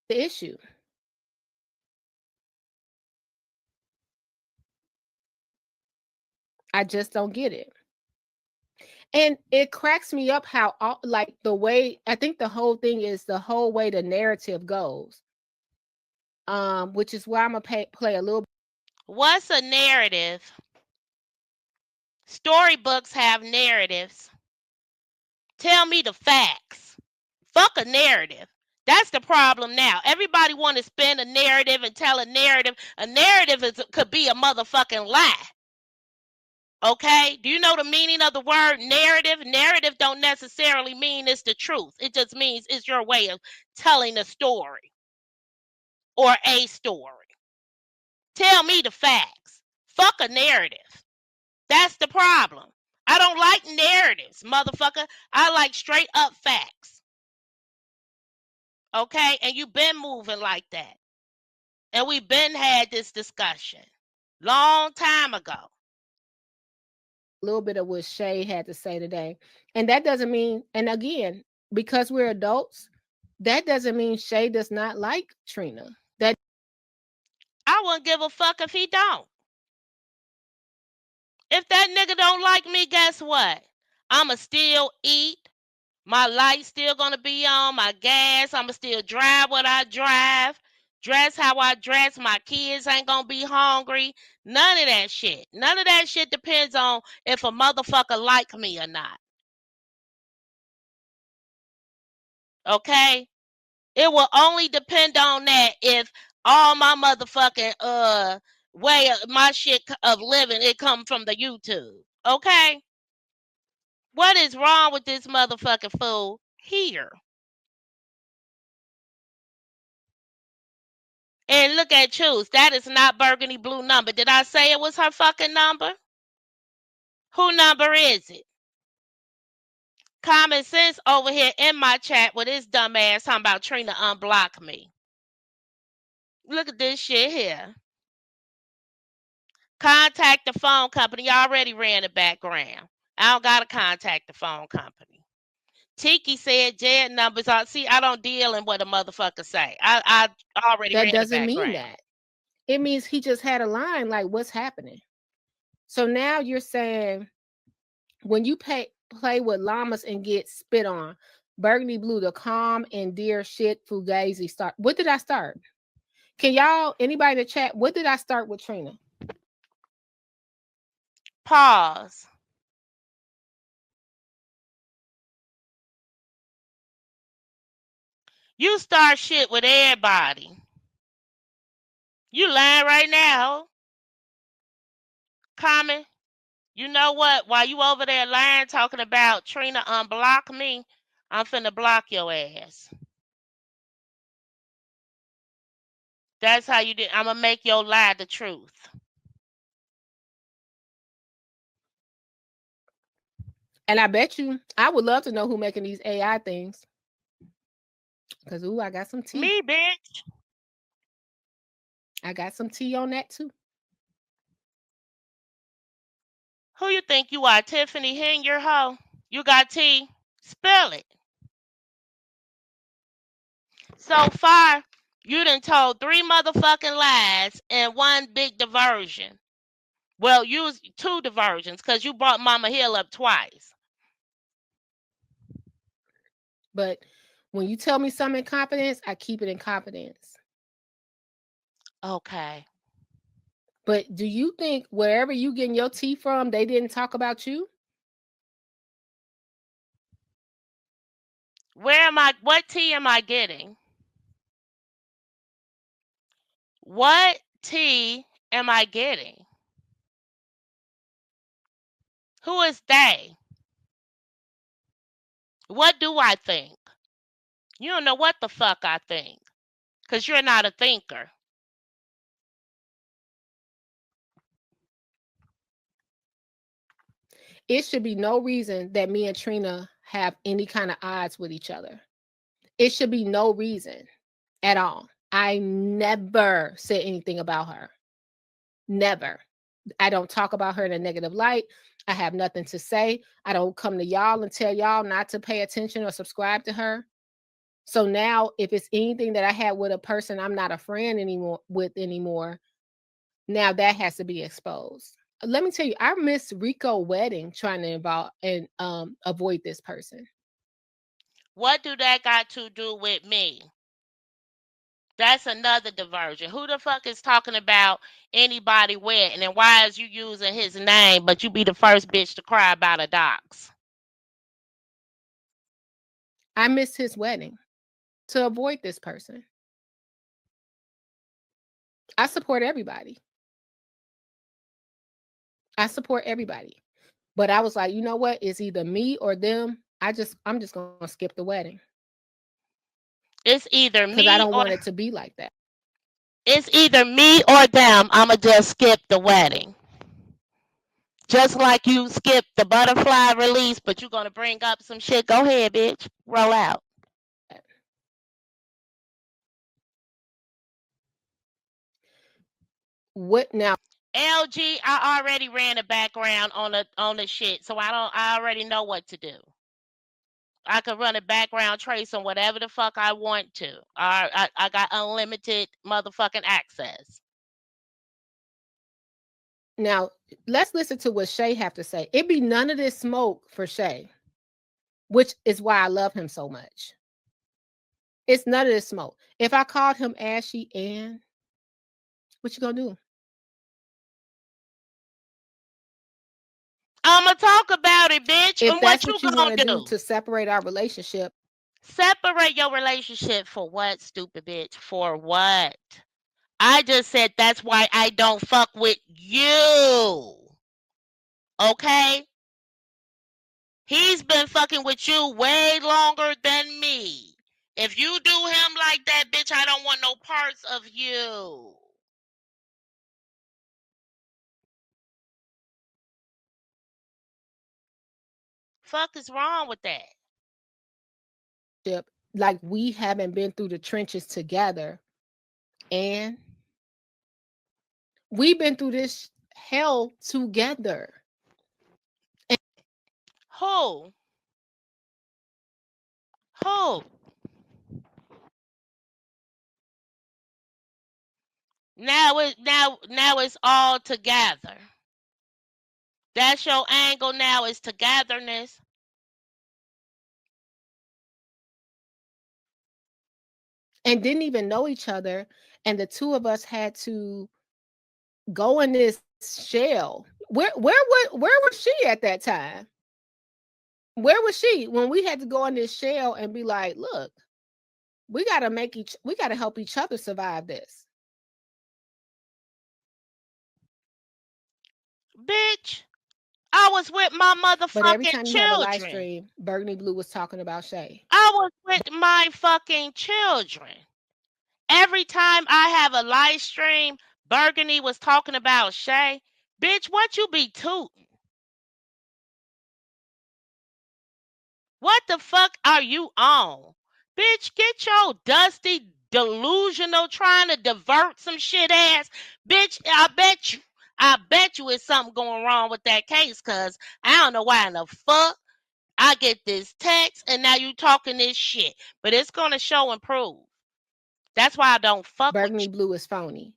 The issue. I just don't get it. And it cracks me up how like the way I think the whole thing is the whole way the narrative goes. Which is why I'm gonna play a little. What's a narrative? Storybooks have narratives. Tell me the facts. Fuck a narrative. That's the problem now. Everybody want to spin a narrative and tell a narrative. A narrative could be a motherfucking lie. Okay? Do you know the meaning of the word narrative? Narrative don't necessarily mean it's the truth. It just means it's your way of telling a story or a story. Tell me the facts. Fuck a narrative. That's the problem. I don't like narratives, motherfucker. I like straight up facts. Okay? And you've been moving like that. And we've been had this discussion long time ago. A little bit of what Shay had to say today. And that doesn't mean, and again, because we're adults, that doesn't mean Shay does not like Trina. That I wouldn't give a fuck if he don't. If that nigga don't like me, guess what? I'ma still eat. My light's still gonna be on. My gas, I'ma still drive what I drive. Dress how I dress. My kids ain't gonna be hungry. None of that shit. None of that shit depends on if a motherfucker like me or not. Okay? It will only depend on that if all my motherfucking way of my shit of living it come from the YouTube. Okay? What is wrong with this motherfucking fool here? And look at Choose. That is not Burgundy Blue number. Did I say it was her fucking number? Who number is it? Common Sense over here in my chat with his dumb ass talking about Trina unblock me. Look at this shit here. Contact the phone company. I already ran the background. I don't gotta contact the phone company. Tiki said Jed numbers are. See, I don't deal in what a motherfucker say. I already that ran the doesn't mean background. that. It means he just had a line like, what's happening? So now you're saying when you play with llamas and get spit on, Burgundy Blue, the calm and dear shit Fugazi start. What did I start? Can y'all, anybody in the chat, what did I start with Trina? Pause. You start shit with everybody. You lying right now. Common. You know what? While you over there lying talking about Trina unblock me, I'm finna block your ass. That's how you did. I'm gonna make your lie the truth. And I bet you, I would love to know who making these AI things. Because, ooh, I got some tea. Me, bitch. I got some tea on that, too. Who you think you are, Tiffany Henry, hoe? You got tea? Spell it. So far, you done told 3 motherfucking lies and 1 big diversion. Well, use 2 diversions because you brought Mama Hill up twice. But when you tell me something in confidence, I keep it in confidence. Okay. But do you think wherever you getting your tea from, they didn't talk about you? What tea am I getting? What tea am I getting? Who is they? What do I think? You don't know what the fuck I think. Because you're not a thinker. It should be no reason that me and Trina have any kind of odds with each other. It should be no reason at all. I never said anything about her. Never. I don't talk about her in a negative light. I have nothing to say. I don't come to y'all and tell y'all not to pay attention or subscribe to her. So now, if it's anything that I had with a person I'm not a friend anymore, now that has to be exposed. Let me tell you, I miss Rico wedding trying to involve and avoid this person. What do that got to do with me? That's another diversion. Who the fuck is talking about anybody wedding and why is you using his name but you be the first bitch to cry about a dox? I missed his wedding to avoid this person. I support everybody. I support everybody. But I was like, you know what? It's either me or them. I'm just gonna skip the wedding. It's either Because I me don't or want it to be like that. it's either me or them. I'ma just skip the wedding. Just like you skip the butterfly release, but you're gonna bring up some shit. Go ahead, bitch. Roll out. What now? LG, I already ran a background on the shit, so I already know what to do. I could run a background trace on whatever the fuck I want to. I got unlimited motherfucking access. Now let's listen to what Shay have to say. It be none of this smoke for Shay, which is why I love him so much. It's none of this smoke. If I called him Ashy Ann, what you gonna do? I'ma talk about it, bitch. If And what that's you what you want gonna to do do? to separate our relationship. Separate your relationship for what, stupid bitch? For what? I just said that's why I don't fuck with you. Okay? He's been fucking with you way longer than me. If you do him like that, bitch, I don't want no parts of you. Fuck is wrong with that? Like we haven't been through the trenches together, and we've been through this hell together. Who? Who? Now it's all together. That's your angle now is togetherness. And didn't even know each other, and the two of us had to go in this shell. Where was she at that time? Where was she when we had to go in this shell and be like, look, we gotta help each other survive this. Bitch, I was with my But every motherfucking time you have a live children. stream, Burgundy Blue was talking about Shay. I was with my fucking children. Every time I have a live stream, Burgundy was talking about Shay. Bitch, what you be tooting? What the fuck are you on? Bitch, get your dusty, delusional, trying to divert some shit ass. Bitch, I bet you it's something going wrong with that case, cause I don't know why in the fuck I get this text and now you talking this shit. But it's gonna show and prove. That's why I don't fuck with Burgundy you. Blue is phony.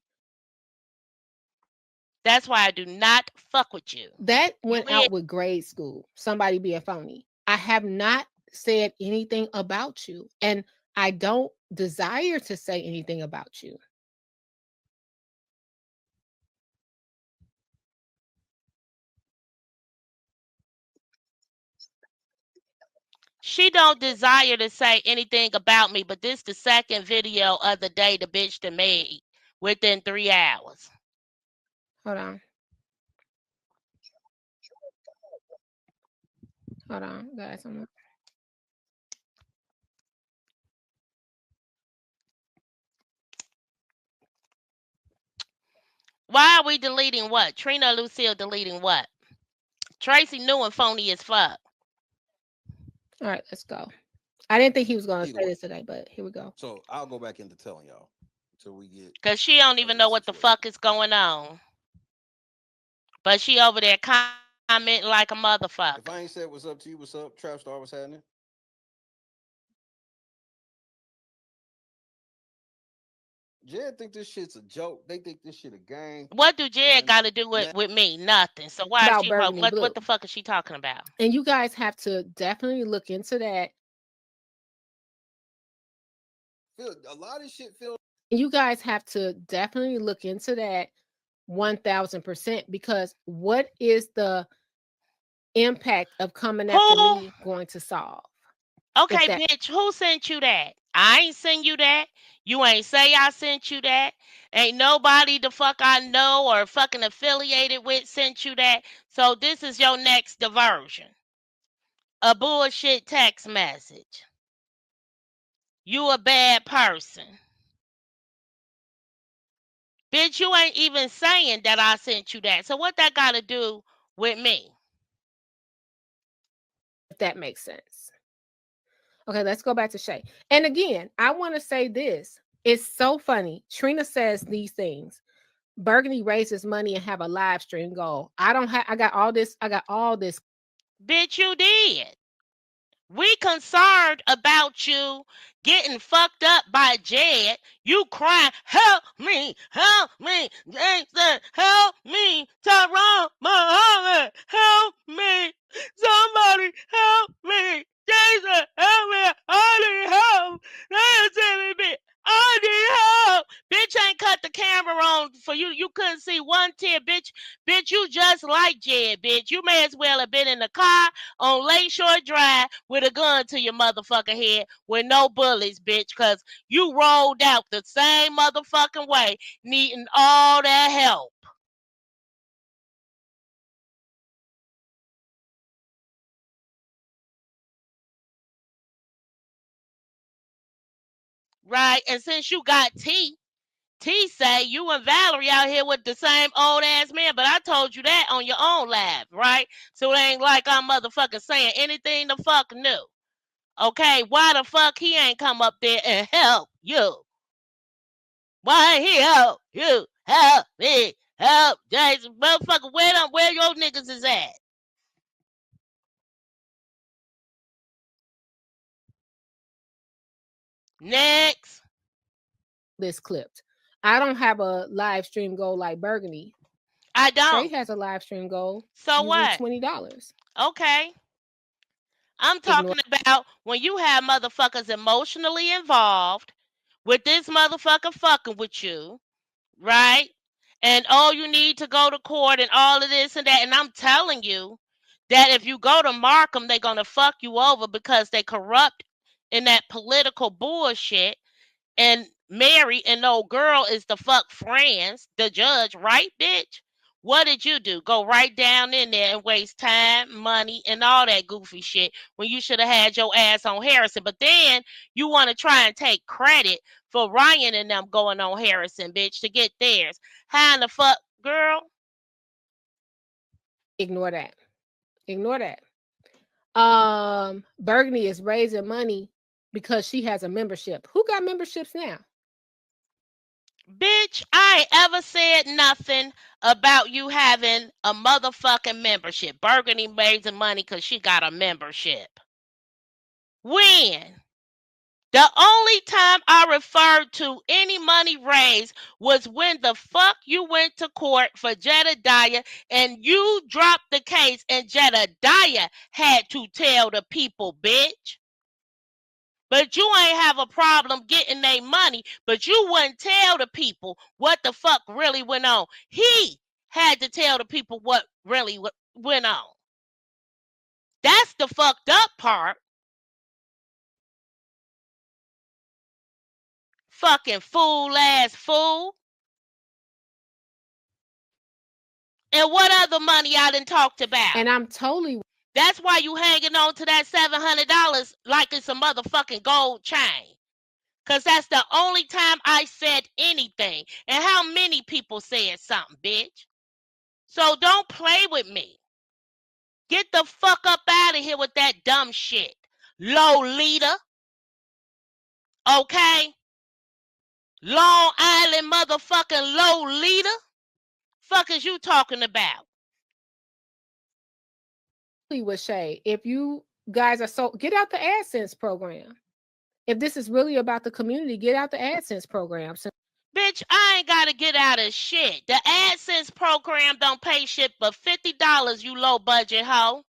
That's why I do not fuck with you. That You went is out with grade school. Somebody being phony. I have not said anything about you, and I don't desire to say anything about you. she don't desire to say anything about me, but this the second video of the day the bitch done made within 3 hours. Hold on. Hold on, guys. Why are we deleting what? Trina Lucille deleting what? Tracy new and phony as fuck. All right, let's go. I didn't think he was going to Either say way. this today, but here we go. So I'll go back into telling y'all until we get Cause she don't out even of know this what the situation. fuck is going on. But she over there commenting like a motherfucker. If I ain't said what's up to you, what's up? Trap Star, what's happening? Jared think this shit's a joke. They think this shit a game. What do Jared And got to do now with me? Nothing. So why is About she Burgundy Blue. what the fuck is she talking about? And you guys have to definitely look into that. a lot of shit feel. You guys have to definitely look into that 1000%, because what is the impact of coming after Who? me going to solve? Okay, bitch, who sent you that? I ain't send you that. You ain't say I sent you that. Ain't nobody the fuck I know or fucking affiliated with sent you that. So this is your next diversion. A bullshit text message. You a bad person. Bitch, you ain't even saying that I sent you that. So what that got to do with me? If that makes sense. Okay, let's go back to Shay. And again, I want to say this. It's so funny. Trina says these things. Burgundy raises money and have a live stream goal. I don't have, I got all this. Bitch, you did. We concerned about you getting fucked up by Jed. You crying, help me, Jason, help me, Tyrone Muhammad, help me, somebody help me, Jason, help me, I need help, listen to me, I need help. Bitch ain't cut the camera on for you. You couldn't see one tear, bitch. Bitch, you just like Jed, bitch. You may as well have been in the car on Lakeshore Drive with a gun to your motherfucking head with no bullets, bitch, because you rolled out the same motherfucking way, needing all that help. Right? And since you got T say you and Valerie out here with the same old ass man, but I told you that on your own live, right? So it ain't like I'm motherfucking saying anything the fuck new. Okay, why the fuck he ain't come up there and help you? Why he help you? Help me. Help Jason. Motherfucker, where your niggas is at? Next. This clipped. I don't have a live stream goal like Burgundy. I don't. Shay has a live stream goal. So You need what? $20. Okay. I'm Ignore. talking about when you have motherfuckers emotionally involved with this motherfucker fucking with you, right? And oh, you need to go to court and all of this and that. And I'm telling you that if you go to Markham, they're gonna fuck you over because they corrupt in that political bullshit. And Mary and old girl is the fuck friends, the judge, right, bitch? What did you do? Go right down in there and waste time, money, and all that goofy shit when you should have had your ass on Harrison. But then you want to try and take credit for Ryan and them going on Harrison, bitch, to get theirs. How in the fuck, girl? Ignore that. Ignore that. Burgundy is raising money because she has a membership. Who got memberships now? Bitch, I ain't ever said nothing about you having a motherfucking membership. Burgundy raising money because she got a membership. When? The only time I referred to any money raised was when the fuck you went to court for Jedediah and you dropped the case and Jedediah had to tell the people, bitch. But you ain't have a problem getting their money, but you wouldn't tell the people what the fuck really went on. He had to tell the people what really went on. That's the fucked up part. Fucking fool ass fool. And what other money I done talked about? And I'm totally. That's why you hanging on to that $700 like it's a motherfucking gold chain. Because that's the only time I said anything. And how many people said something, bitch? So don't play with me. Get the fuck up out of here with that dumb shit. Lolita. Okay? Long Island motherfucking Lolita. Fuck is you talking about? With Shay, if you guys are so, get out the AdSense program. If this is really about the community, get out the AdSense program. So, bitch, I ain't gotta get out of shit. The AdSense program don't pay shit but $50, you low budget hoe.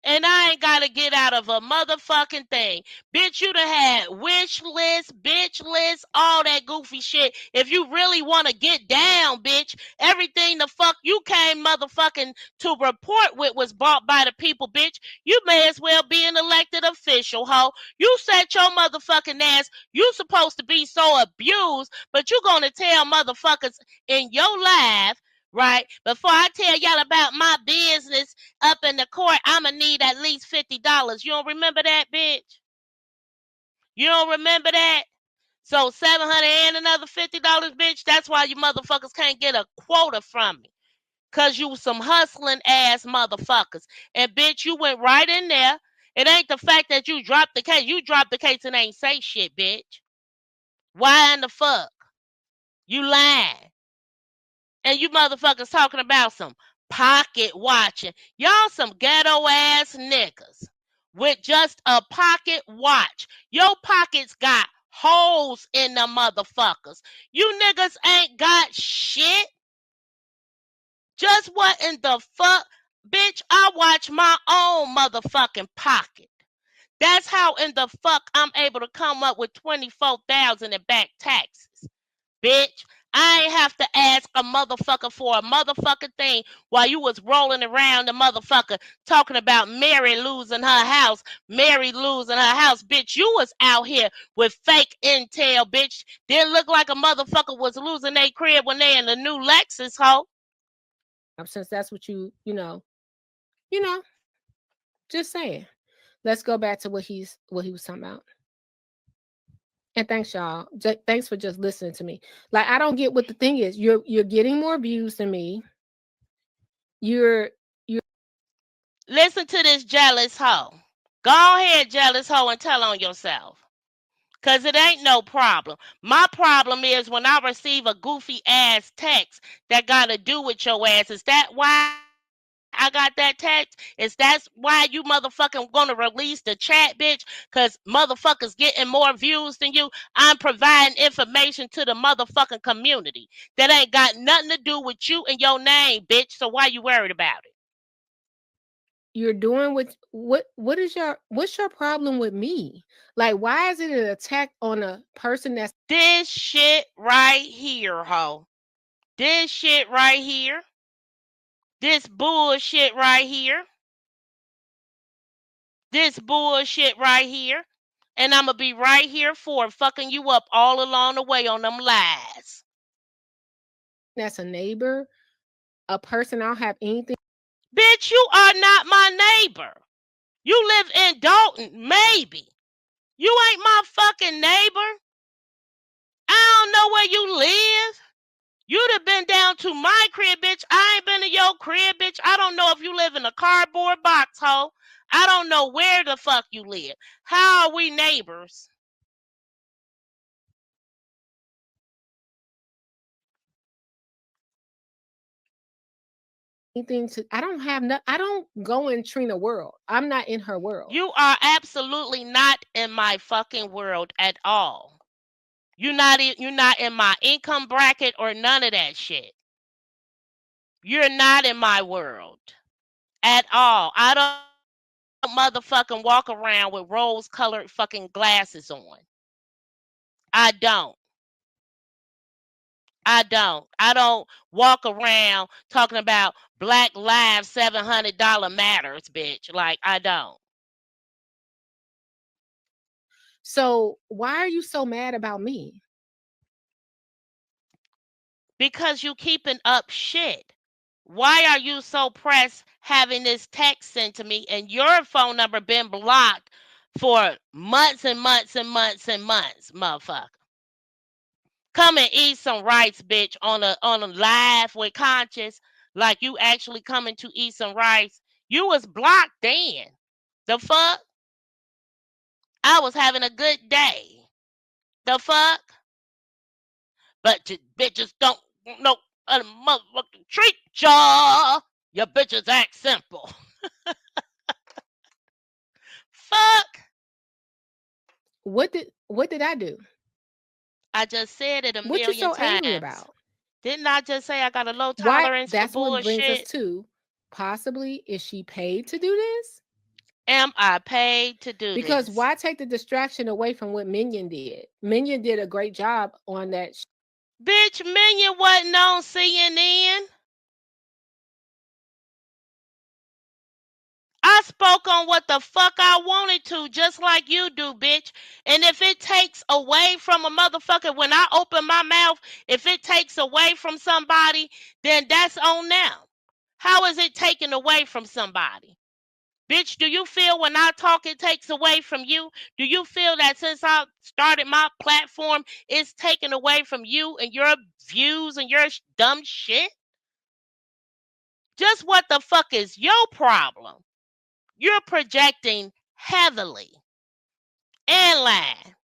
And I ain't got to get out of a motherfucking thing. Bitch, you done had wish list, bitch list, all that goofy shit. If you really want to get down, bitch, everything the fuck you came motherfucking to report with was bought by the people, bitch. You may as well be an elected official, ho. You set your motherfucking ass. You supposed to be so abused, but you gonna tell motherfuckers in your life, right? Before I tell y'all about my business up in the court, I'ma need at least $50. You don't remember that, bitch? You don't remember that? So 700 and another $50, bitch. That's why you motherfuckers can't get a quota from me. Cause you some hustling ass motherfuckers. And bitch, you went right in there. It ain't the fact that you dropped the case. You dropped the case and ain't say shit, bitch. Why in the fuck? You lying. And you motherfuckers talking about some pocket watching. Y'all some ghetto ass niggas with just a pocket watch. Your pockets got holes in the motherfuckers. You niggas ain't got shit. Just what in the fuck? Bitch, I watch my own motherfucking pocket. That's how in the fuck I'm able to come up with 24,000 in back taxes. Bitch, I ain't have to ask a motherfucker for a motherfucking thing while you was rolling around the motherfucker talking about Mary losing her house. Mary losing her house. Bitch, you was out here with fake intel, bitch. Didn't look like a motherfucker was losing their crib when they in the new Lexus, ho. Since that's what just saying. Let's go back to what he was talking about. And thanks, y'all. Thanks for just listening to me. Like, I don't get what the thing is. You're getting more views than me. You're Listen to this jealous hoe. Go ahead, jealous hoe, and tell on yourself. Cause it ain't no problem. My problem is when I receive a goofy ass text that got to do with your ass. Is that why I got that text? Is that why you motherfucking gonna release the chat, bitch? Cause motherfuckers getting more views than you. I'm providing information to the motherfucking community that ain't got nothing to do with you and your name, bitch. So why you worried about it? you're doing what's your problem with me? Like, why is it an attack on a person that's This shit right here, ho. This shit right here. This bullshit right here. This bullshit right here. And I'm going to be right here for fucking you up all along the way on them lies. that's a neighbor, a person I don't have anything. Bitch, you are not my neighbor. You live in Dalton, maybe. You ain't my fucking neighbor. I don't know where you live. You'd have been down to my crib, bitch. I ain't been to your crib, bitch. I don't know if you live in a cardboard box, ho. I don't know where the fuck you live. How are we neighbors? Anything to I don't have no I don't go in Trina world. I'm not in her world. You are absolutely not in my fucking world at all. You're not in my income bracket or none of that shit. You're not in my world at all. I don't motherfucking walk around with rose colored fucking glasses on. I don't. I don't. I don't walk around talking about Black Lives $700 matters, bitch. Like, I don't. So why are you so mad about me? Because you keeping up shit. Why are you so pressed having this text sent to me and your phone number been blocked for months and months and months and months, motherfucker? Come and eat some rice, bitch, on a live with conscious, like you actually coming to eat some rice. You was blocked then. The fuck? I was having a good day. The fuck? But you bitches don't know a motherfucking treat y'all. Your bitches act simple. Fuck. What did I do? I just said it a What you million so angry times. about? Didn't I just say I got a low Why tolerance for that's what brings us bullshit? to possibly is she paid to do this? Am I paid to do Because this? why take the distraction away from what Minion did? Minion did a great job on that. Bitch, Minion wasn't on CNN. I spoke on what the fuck I wanted to, just like you do, bitch. And if it takes away from a motherfucker, when I open my mouth, if it takes away from somebody, then that's on them. How is it taken away from somebody? Bitch, do you feel when I talk it takes away from you? Do you feel that since I started my platform, it's taken away from you and your views and your dumb shit? Just what the fuck is your problem? You're projecting heavily and lying.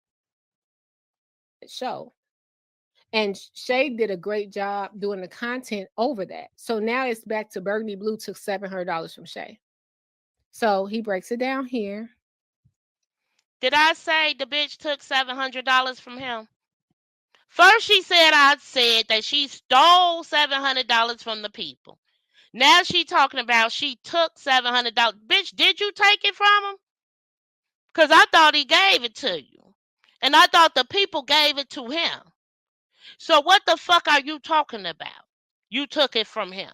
Show. And Shay did a great job doing the content over that. So now it's back to Burgundy Blue took $700 from Shay. So he breaks it down here. Did I say the bitch took $700 from him? First she said I said that she stole $700 from the people. Now she talking about she took $700. Bitch, did you take it from him? Because I thought he gave it to you. And I thought the people gave it to him. So what the fuck are you talking about? You took it from him.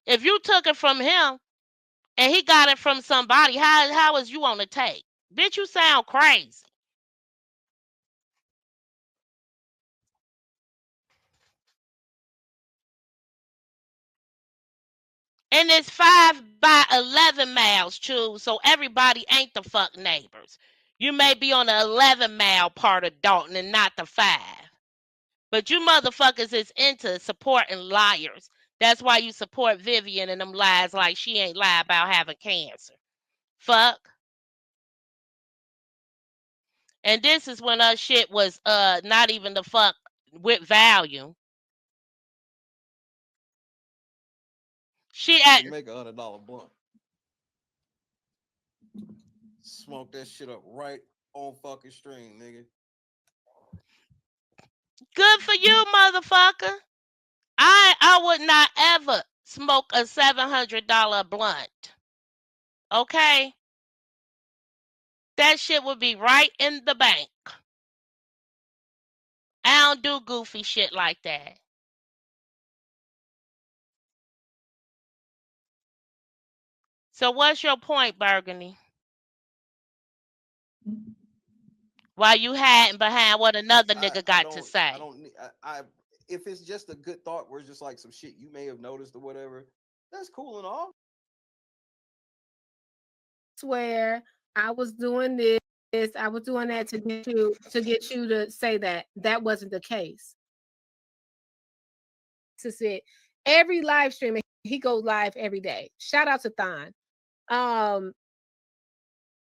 If you took it from him and he got it from somebody, how is you on the take? Bitch, you sound crazy. And it's 5 by 11 miles, too, so everybody ain't the fuck neighbors. You may be on the 11-mile part of Dalton and not the 5. But you motherfuckers is into supporting liars. That's why you support Vivian and them lies like she ain't lie about having cancer. Fuck. And this is when her shit was not even the fuck with value. She You at can make $100 blunt. Smoke that shit up right on fucking stream, nigga. good for you, motherfucker. I would not ever smoke a $700 blunt. Okay? That shit would be right in the bank. I don't do goofy shit like that. So what's your point, Burgundy? Why you hiding behind what another nigga got to I say? don't need if it's just a good thought where it's just like some shit you may have noticed or whatever, that's cool and all. Swear I was doing this, I was doing that to get you to say that. That wasn't the case. This is it. Every live stream, he goes live every day. Shout out to Thon. Um,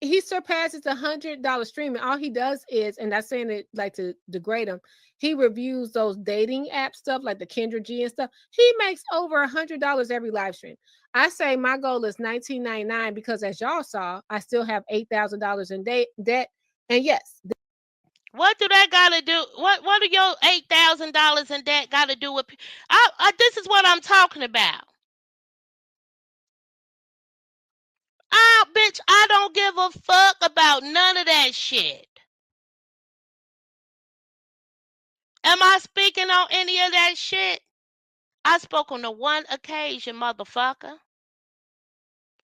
he surpasses $100 streaming. All he does is, and that's saying it like to degrade him, he reviews those dating app stuff like the Kendra G and stuff. He makes over $100 every live stream. I say my goal is $19.99 because as y'all saw, I still have $8,000 in debt. And yes, What do that got to do? What do your $8,000 in debt got to do with? This is what I'm talking about. Bitch, I don't give a fuck about none of that shit. Am I speaking on any of that shit? I spoke on the one occasion, motherfucker.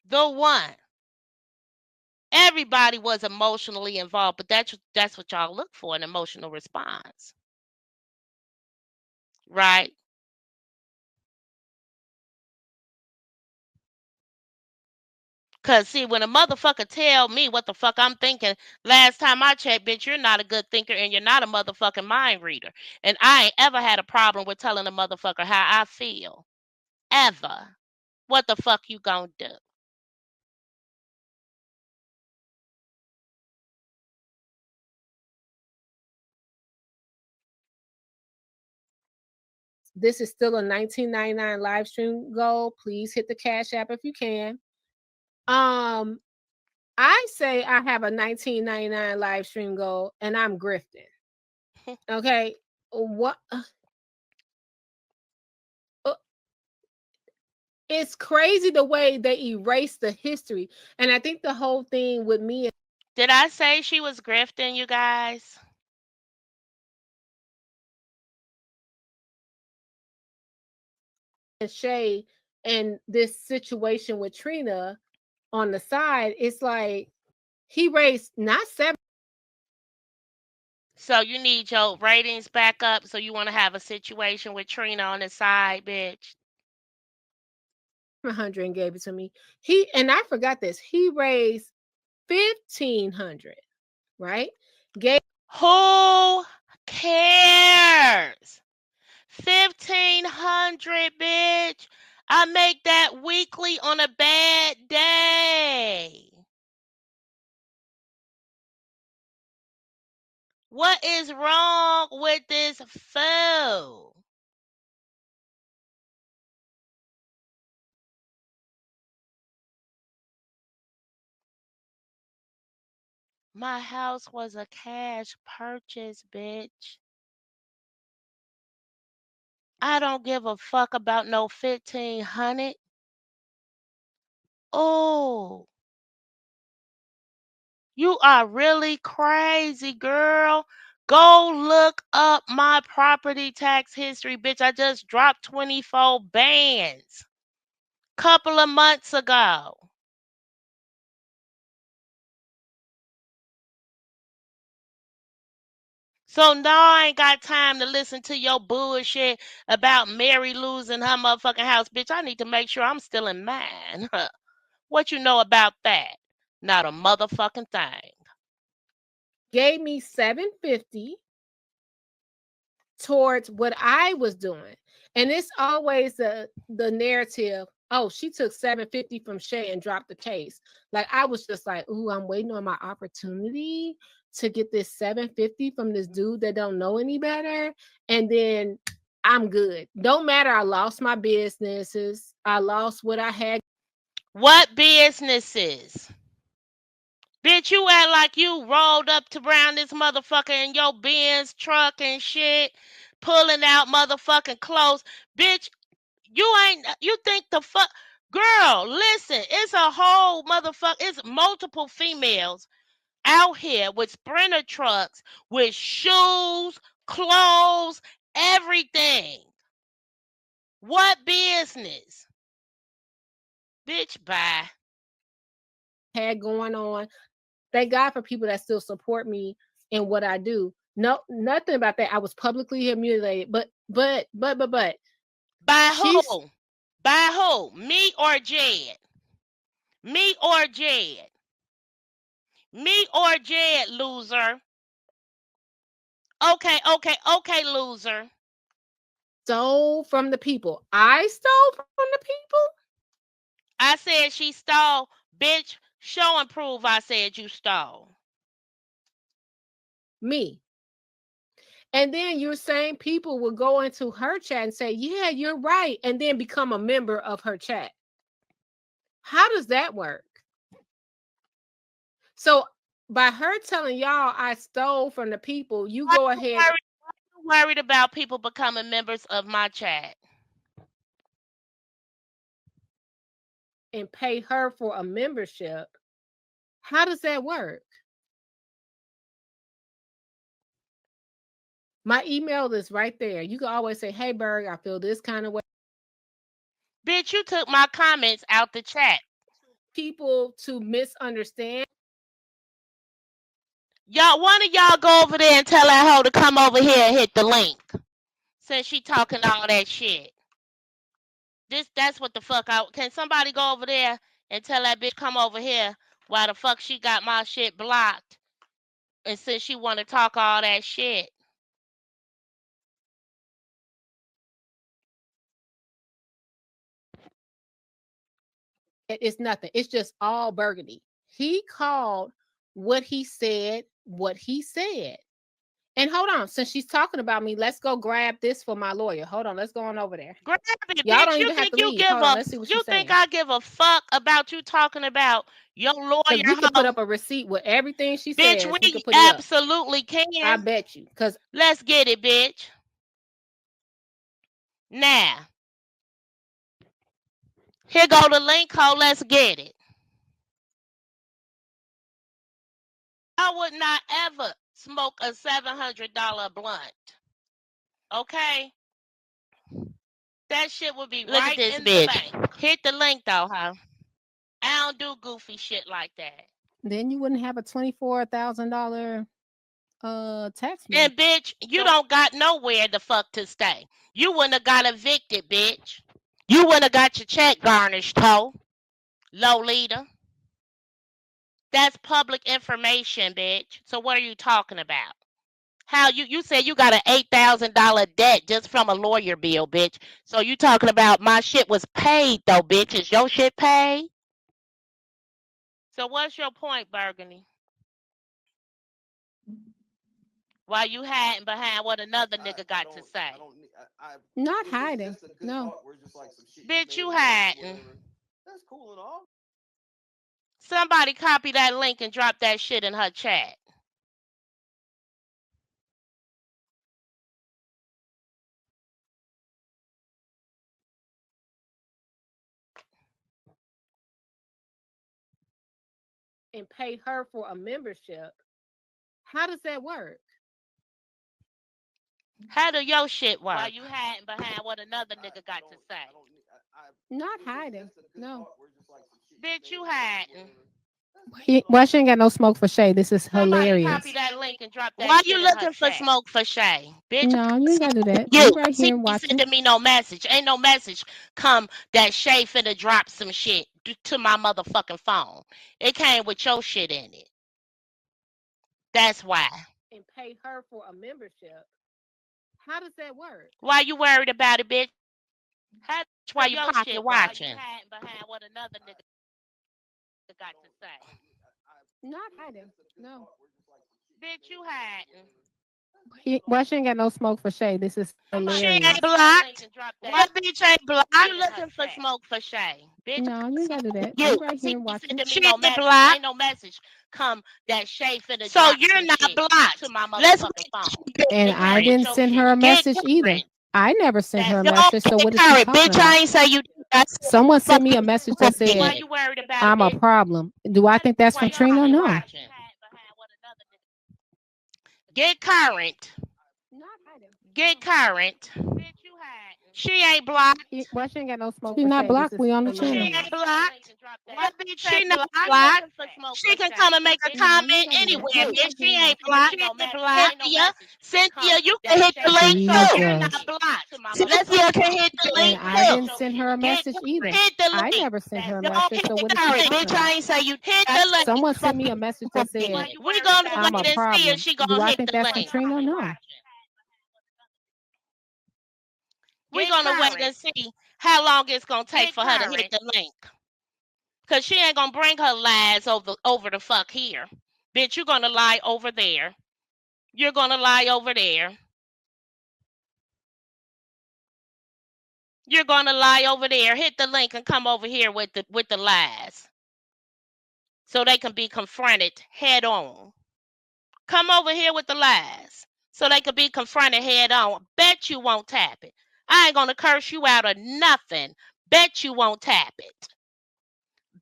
The one. Everybody was emotionally involved, but that's what y'all look for, an emotional response. Right? Cause see, when a motherfucker tell me what the fuck I'm thinking, last time I checked, bitch, you're not a good thinker and you're not a motherfucking mind reader. And I ain't ever had a problem with telling a motherfucker how I feel. Ever. What the fuck you gonna do? this is still a $19.99 live stream goal. Please hit the Cash App if you can. Um, I say I have a $19.99 live stream goal and I'm grifting. Okay. What It's crazy the way they erase the history. And I think the whole thing with me Did I say she was grifting, you guys? and Shay and this situation with Trina on the side, it's like he raised not 7. So you need your ratings back up. So you want to have a situation with Trina on the side, bitch. 100 and gave it to me. He and I forgot this. He raised 1,500, right? Gave Who cares? 1,500, bitch. I make that weekly on a bad day. What is wrong with this fool? My house was a cash purchase, bitch. I don't give a fuck about no 1,500. Oh, you are really crazy, girl. Go look up my property tax history, bitch. I just dropped 24 bands couple of months ago. So now I ain't got time to listen to your bullshit about Mary losing her motherfucking house, bitch. I need to make sure I'm still in mine. What you know about that? Not a motherfucking thing. me 750 towards what I was doing. And it's always the narrative, oh, she took 750 from Shay and dropped the case. Like I was just like, ooh, I'm waiting on my opportunity to get this 750 from this dude that don't know any better. And then I'm good. Don't matter. I lost my businesses. I lost what I had. What businesses? Bitch, you act like you rolled up to around this motherfucker in your Benz truck and shit, pulling out motherfucking clothes. Bitch, you think the fuck. Girl, listen, it's a whole motherfucker, it's multiple females out here with Sprinter trucks, with shoes, clothes, everything. What business? Bitch, bye. Had going on. Thank God for people that still support me in what I do. No, nothing about that. I was publicly humiliated, but By she's who? By who? Me or Jed? Me or Jed? Me or Jed, loser? Okay, loser. stole from the people. I stole from the people. I said she stole. Bitch, show and prove I said you stole. Me. And then you're saying people will go into her chat and say, yeah, you're right. And then become a member of her chat. How does that work? So by her telling y'all I stole from the people, you Why go you ahead worried, worried about people becoming members of my chat? and pay her for a membership. How does that work? My email is right there. You can always say, hey, Berg, I feel this kind of way. Bitch, you took my comments out the chat. People to misunderstand. Y'all, one of y'all go over there and tell that hoe to come over here and hit the link. Since she talking all that shit. That's what the fuck I can somebody go over there and tell that bitch come over here why the fuck she got my shit blocked and since she wanna talk all that shit. It's nothing. It's just all Burgundy. He called what he said, what he said. And hold on, since she's talking about me, let's go grab this for my lawyer. Hold on, let's go on over there. Grab it, Y'all bitch. don't You even have think to you leave. give Hold on, a let's see what you she's think saying. I give a fuck about you talking about your Because lawyer we could put hoe? up a receipt with everything she Bitch, says. We we could put it up. absolutely I can. bet you. Because Let's get it, bitch. Now, Here go the link, ho. Let's get it. I would not ever smoke a $700 blunt. Okay? That shit would be Look at right this in the bitch. bank. Hit the link though, huh? I don't do goofy shit like that. Then you wouldn't have a $24,000 tax bill. And bitch, you don't got nowhere the fuck to stay. You wouldn't have got evicted, bitch. You wouldn't have got your check garnished, ho. Lolita. That's public information, bitch. So what are you talking about? How you said you got an $8,000 debt just from a lawyer bill, bitch. So you talking about my shit was paid though, bitch. Is your shit paid? So what's your point, Burgundy? Why you hiding behind what another nigga got to say? Not if it's hiding. just a good No. thought, we're just like some shit Bitch, may you have noticed or hiding. whatever. That's cool and all. Somebody copy that link and drop that shit in her chat. And pay her for a membership. How does that work? How do your shit work? Why you hiding behind what another nigga got to say? Not hiding. No. Bitch, you hiding. Why she ain't got no smoke for Shay? This is Somebody hilarious. copy that link and drop that. Why you looking for smoke for Shay? Bitch, No, you ain't gotta do that. you You right see here me watching. sending me no message. Ain't no message come that Shay finna drop some shit to my motherfucking phone. It came with your shit in it. That's why. And pay her for a membership. How does that work? Why you worried about it, bitch? That's why you pocket watching. Why you behind what another nigga got to say? Not hiding. No. Bitch, you hiding. Why she ain't got no smoke for Shay? This is She hilarious. ain't blocked. What bitch ain't blocked? You looking for smoke for Shay? Bitch, No, you ain't gotta do that. you You right see here me watching. sending me no message. Ain't no message come that Shay finna so drop you're not blocked to my motherfucking phone. And I didn't send her a message either. I never sent her a message. So what is she talking bitch, about? I ain't say you did. Someone sent me a message that Why said you worried about I'm it, a bitch? problem. Do I think that's Why from you Trina? pocket No. watching? Get current. Get current. Bitch, you hiding. She ain't blocked. Why she ain't got no smoke She's for not Shay? blocked. This is We on the She channel. ain't blocked. What bitch she not blocked? She can come and make a No, you comment ain't gotta do anywhere, that. bitch. She ain't blocked. She ain't blocked. Cynthia, you can hit the link too. You're Jesus. not blocked. Cynthia can hit the And link I too. didn't send her a message either. Hit the I link. never sent her a Don't message. hit So what the is she current, talking bitch. I about? ain't say you hit the link. Someone sent me a message that said We gonna I'm a wait and see if problem. she Do gonna I hit think the that's from link. Trina? No. We gonna wait and see how long it's gonna take for her to hit the link. Cause she ain't gonna bring her lies over the fuck here. Bitch, you're gonna lie over there. You're gonna lie over there. You're gonna lie over there. Hit the link and come over here with the lies. So they can be confronted head on. Come over here with the lies. So they can be confronted head on. Bet you won't tap it. I ain't gonna curse you out of nothing. Bet you won't tap it.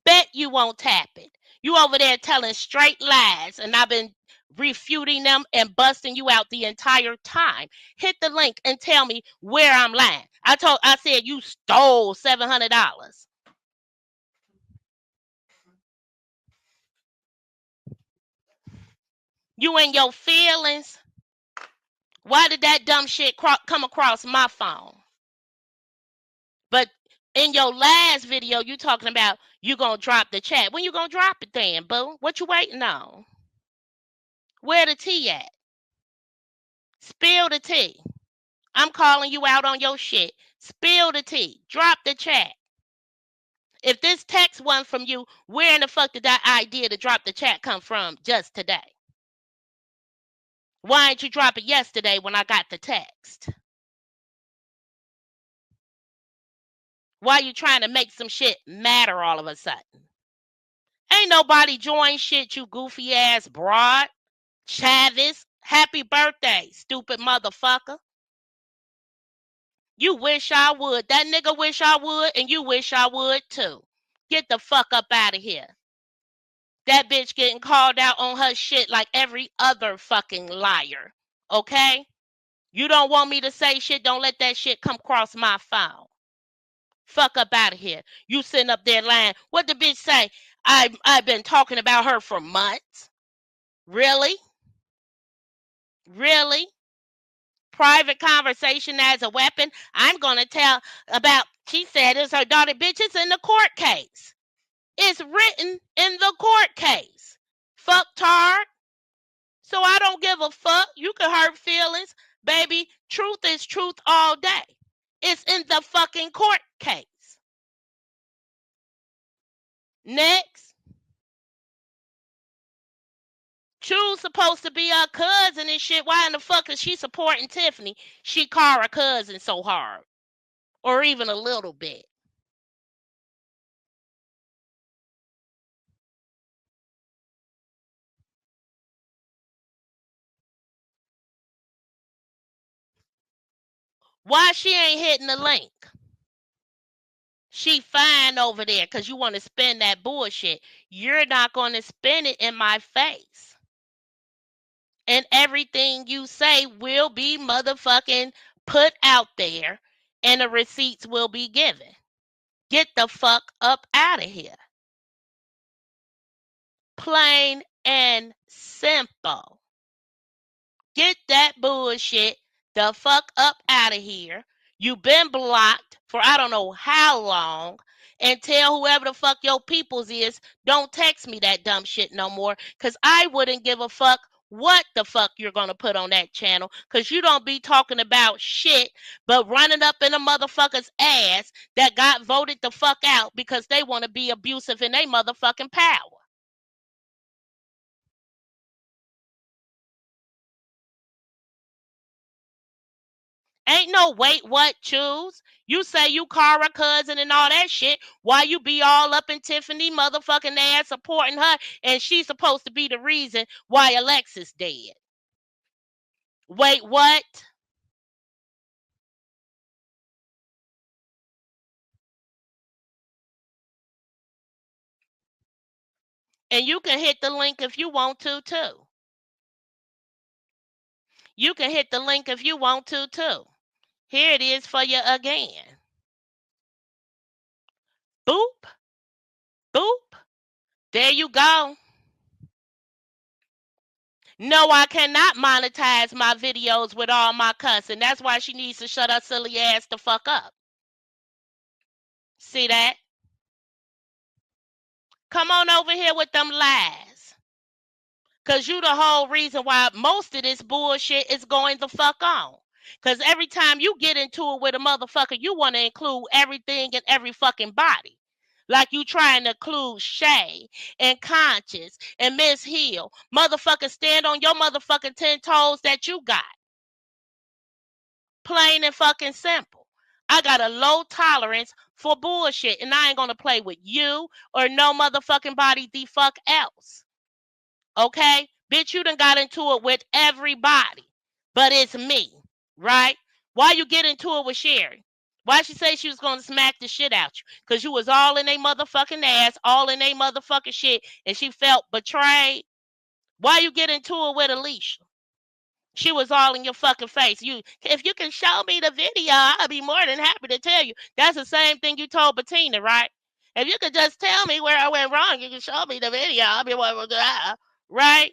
Bet you won't tap it. You over there telling straight lies, and I've been refuting them and busting you out the entire time. Hit the link and tell me where I'm lying. I said you stole $700. You in your feelings? Why did that dumb shit come across my phone? But in your last video, you talking about you gonna drop the chat. When you gonna drop it then, boo? What you waiting on? Where the tea at? Spill the tea. I'm calling you out on your shit. Spill the tea. Drop the chat. If this text one from you, where in the fuck did that idea to drop the chat come from just today? Why didn't you drop it yesterday when I got the text? Why you trying to make some shit matter all of a sudden? Ain't nobody join shit, you goofy ass broad. Chavis, happy birthday, stupid motherfucker. You wish I would. That nigga wish I would, and you wish I would too. Get the fuck up out of here. That bitch getting called out on her shit like every other fucking liar. Okay? You don't want me to say shit, don't let that shit come across my phone. Fuck up out of here. You sitting up there lying. What the bitch say? I've been talking about her for months. Really? Really? Private conversation as a weapon. I'm gonna tell about, she said it's her daughter. Bitch, it's in the court case. It's written in the court case. Fuck tard. So I don't give a fuck. You can hurt feelings. Baby, truth is truth all day. It's in the fucking court case. Next. Chu's supposed to be her cousin and shit. Why in the fuck is she supporting Tiffany? She call her cousin so hard. Or even a little bit. Why she ain't hitting the link? She fine over there because you want to spend that bullshit. You're not going to spend it in my face. And everything you say will be motherfucking put out there and the receipts will be given. Get the fuck up out of here. Plain and simple. Get that bullshit the fuck up out of here. You've been blocked for I don't know how long. And tell whoever the fuck your peoples is, don't text me that dumb shit no more. Cause I wouldn't give a fuck what the fuck you're gonna put on that channel. Cause you don't be talking about shit, but running up in a motherfucker's ass that got voted the fuck out because they want to be abusive in their motherfucking power. Ain't no wait, what, choose. You say you Cara cousin and all that shit. Why you be all up in Tiffany motherfucking ass supporting her and she's supposed to be the reason why Alexis dead? Wait, what? And you can hit the link if you want to too. You can hit the link if you want to too. Here it is for you again. Boop. Boop. There you go. No, I cannot monetize my videos with all my cussing. That's why she needs to shut her silly ass the fuck up. See that? Come on over here with them lies. Cause you the whole reason why most of this bullshit is going the fuck on. Cause every time you get into it with a motherfucker, you want to include everything and every fucking body. Like you trying to include Shay and Conscious and Miss Hill. Motherfucker, stand on your motherfucking 10 toes that you got. Plain and fucking simple. I got a low tolerance for bullshit and I ain't gonna play with you or no motherfucking body the fuck else. Okay? Bitch, you done got into it with everybody. But it's me. Right? Why you get into it with Sherry? Why she say she was gonna smack the shit out you? Cause you was all in they motherfucking ass, all in they motherfucking shit, and she felt betrayed. Why you get into it with Alicia? She was all in your fucking face. If you can show me the video, I'll be more than happy to tell you. That's the same thing you told Bettina, right? If you could just tell me where I went wrong, you can show me the video. I'll be more than right?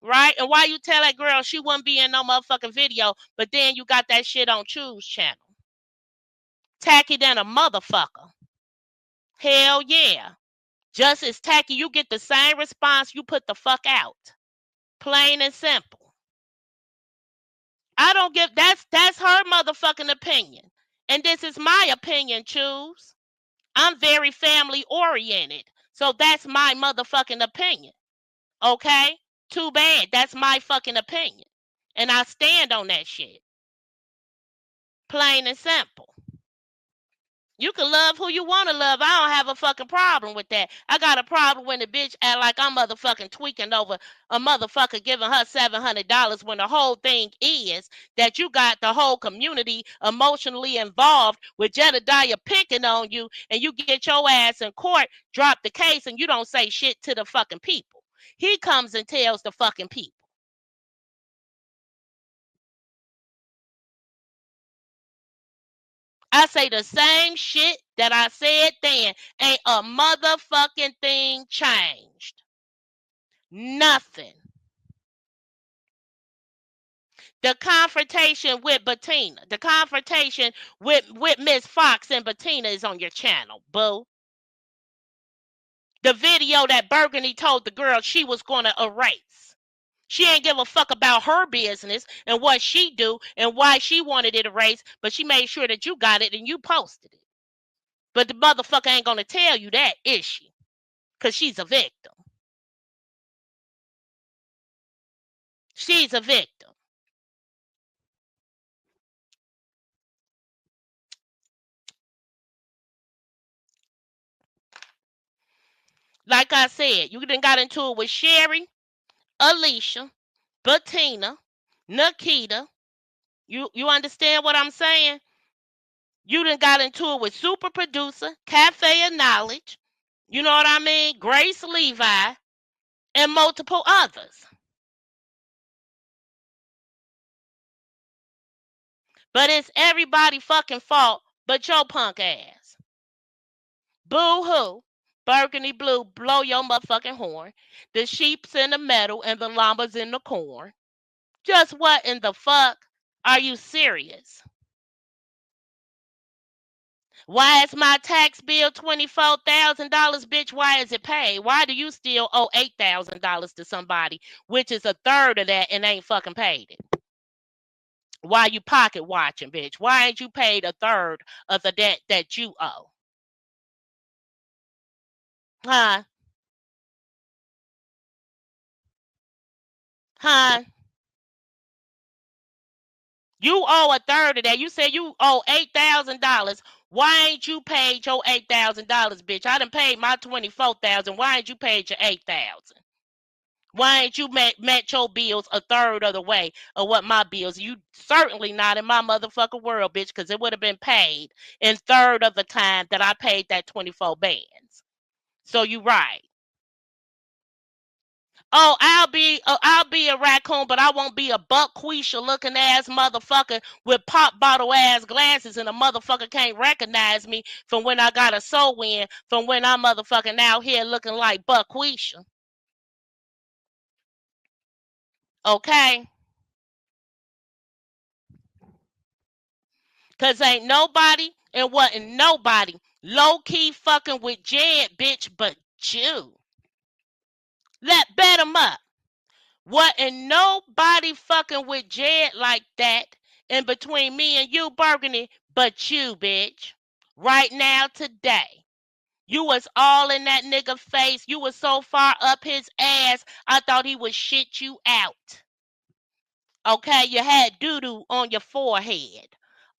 Right? And why you tell that girl she wouldn't be in no motherfucking video, but then you got that shit on Choose channel. Tacky than a motherfucker. Hell yeah. Just as tacky, you get the same response you put the fuck out. Plain and simple. I don't give that's her motherfucking opinion. And this is my opinion, Choose. I'm very family oriented. So that's my motherfucking opinion. Okay? Too bad. That's my fucking opinion. And I stand on that shit. Plain and simple. You can love who you want to love. I don't have a fucking problem with that. I got a problem when the bitch act like I'm motherfucking tweaking over a motherfucker giving her $700 when the whole thing is that you got the whole community emotionally involved with Jedediah picking on you and you get your ass in court, drop the case, and you don't say shit to the fucking people. He comes and tells the fucking people. I say the same shit that I said then. Ain't a motherfucking thing changed. Nothing. The confrontation with Bettina, the confrontation with Miss Fox and Bettina is on your channel, boo. The video that Burgundy told the girl she was going to erase. She ain't give a fuck about her business and what she do and why she wanted it erased, but she made sure that you got it and you posted it. But the motherfucker ain't going to tell you that, is she? Because she's a victim. She's a victim. Like I said, you done got into it with Sherry, Alicia, Bettina, Nikita. You understand what I'm saying? You done got into it with Super Producer, Cafe of Knowledge, you know what I mean? Grace Levi, and multiple others. But it's everybody fucking fault but your punk ass. Boo hoo. Burgundy blue, blow your motherfucking horn. The sheep's in the meadow and the llama's in the corn. Just what in the fuck? Are you serious? Why is my tax bill $24,000, bitch? Why is it paid? Why do you still owe $8,000 to somebody, which is a third of that and ain't fucking paid it? Why you pocket watching, bitch? Why ain't you paid a third of the debt that you owe? Huh? Huh? You owe a third of that. You said you owe $8,000. Why ain't you paid your $8,000, bitch? I done paid my $24,000. Why ain't you paid your $8,000? Why ain't you met your bills a third of the way of what my bills? You certainly not in my motherfucking world, bitch, because it would have been paid in third of the time that I paid that 24 bands. So you right. Oh, I'll be a raccoon, but I won't be a buckquisha looking ass motherfucker with pop bottle ass glasses, and a motherfucker can't recognize me from when I got a sew in, from when I'm motherfucking out here looking like buckquisha. Okay, cause ain't nobody and wasn't nobody low key fucking with Jed, bitch, but you. Let bet him up. Wasn't nobody fucking with Jed like that in between me and you, Burgundy, but you, bitch. Right now, today. You was all in that nigga face. You was so far up his ass, I thought he would shit you out. Okay, you had doo-doo on your forehead.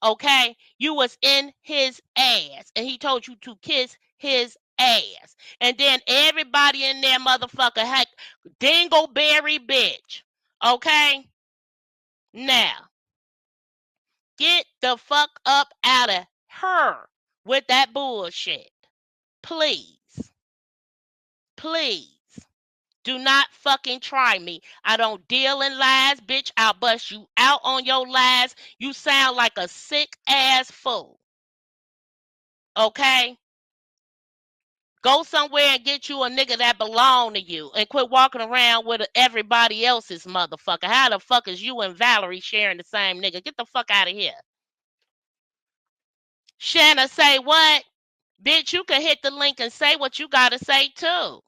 Okay, you was in his ass, and he told you to kiss his ass. And then everybody in there, motherfucker, heck, dingleberry bitch. Okay, now get the fuck up out of her with that bullshit, please, please. Do not fucking try me. I don't deal in lies, bitch. I'll bust you out on your lies. You sound like a sick ass fool. Okay? Go somewhere and get you a nigga that belong to you and quit walking around with everybody else's motherfucker. How the fuck is you and Valerie sharing the same nigga? Get the fuck out of here. Shanna say what? Bitch, you can hit the link and say what you gotta say too.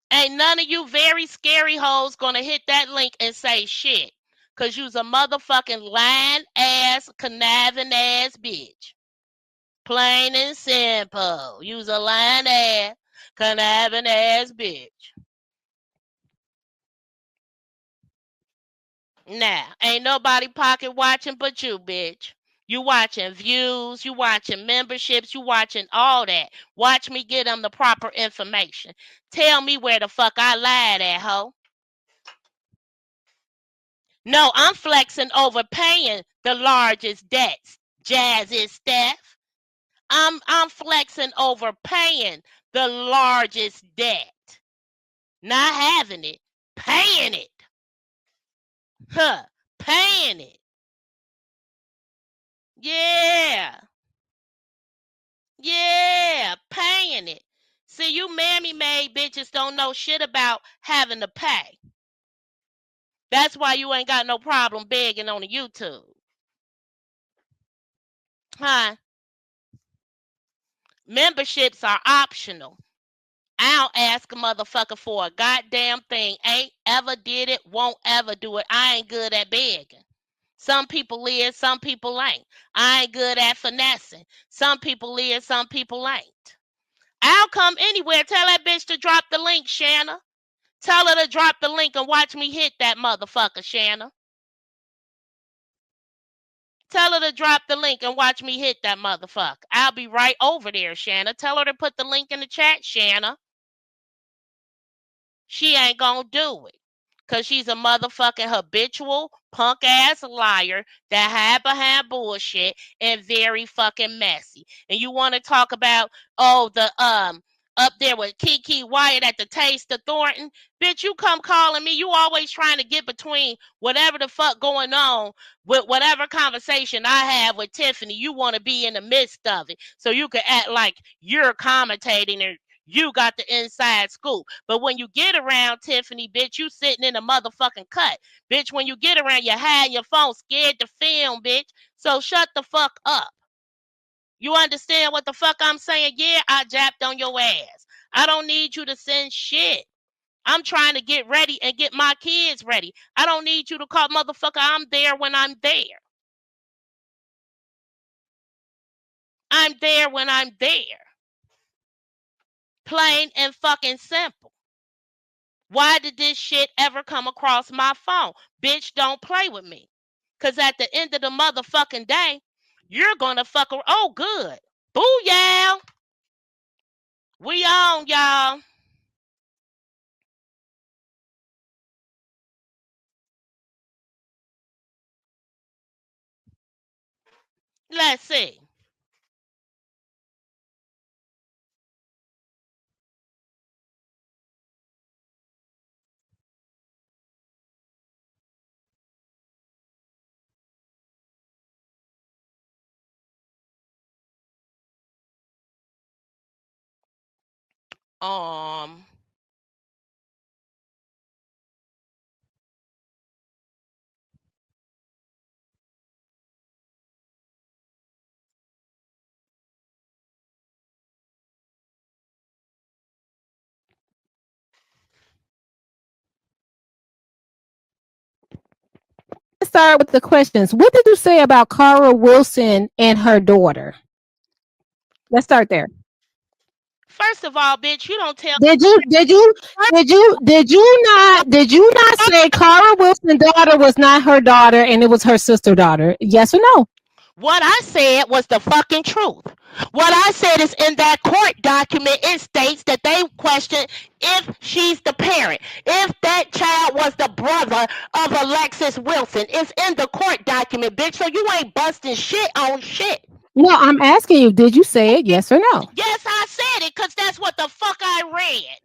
Ain't none of you very scary hoes gonna hit that link and say shit. Cause you's a motherfucking lying ass, conniving ass bitch. Plain and simple. You's a lying ass, conniving ass bitch. Now, ain't nobody pocket watching but you, bitch. You watching views, you watching memberships, you watching all that. Watch me get them the proper information. Tell me where the fuck I lied at, ho. No, I'm flexing over paying the largest debts. Jazz is Steph. I'm flexing over paying the largest debt. Not having it, paying it. Huh. Paying it. Yeah. Yeah, paying it. See, you mammy made bitches don't know shit about having to pay. That's why you ain't got no problem begging on the YouTube. Huh? Memberships are optional. I don't ask a motherfucker for a goddamn thing. Ain't ever did it, won't ever do it. I ain't good at begging. Some people is, some people ain't. I ain't good at finessing. Some people is, some people ain't. I'll come anywhere. Tell that bitch to drop the link, Shanna. Tell her to drop the link and watch me hit that motherfucker, Shanna. Tell her to drop the link and watch me hit that motherfucker. I'll be right over there, Shanna. Tell her to put the link in the chat, Shanna. She ain't gonna do it. Cause she's a motherfucking habitual punk ass liar that hide behind bullshit and very fucking messy. And you want to talk about the up there with Kiki Wyatt at the Taste of Thornton? Bitch, you come calling me. You always trying to get between whatever the fuck going on with whatever conversation I have with Tiffany. You want to be in the midst of it so you can act like you're commentating and you got the inside scoop. But when you get around Tiffany, bitch, you sitting in a motherfucking cut. Bitch, when you get around, you hide your phone, scared to film, bitch. So shut the fuck up. You understand what the fuck I'm saying? Yeah, I japped on your ass. I don't need you to send shit. I'm trying to get ready and get my kids ready. I don't need you to call motherfucker. I'm there when I'm there. I'm there when I'm there. Plain and fucking simple. Why did this shit ever come across my phone? Bitch, don't play with me. Because at the end of the motherfucking day, you're going to fuck around. Oh, good. Booyah. We on, y'all. Let's see. Um, Let's start with the questions. What did you say about Cara Wilson and her daughter? Let's start there. First of all, bitch, you don't tell. Did you not say Cara Wilson's daughter was not her daughter and it was her sister daughter? Yes or no? What I said was the fucking truth. What I said is in that court document, it states that they questioned if she's the parent. If that child was the brother of Alexis Wilson. It's in the court document, bitch. So you ain't busting shit on shit. No, I'm asking you, did you say it? Yes or no? Yes, I said it because that's what the fuck I read.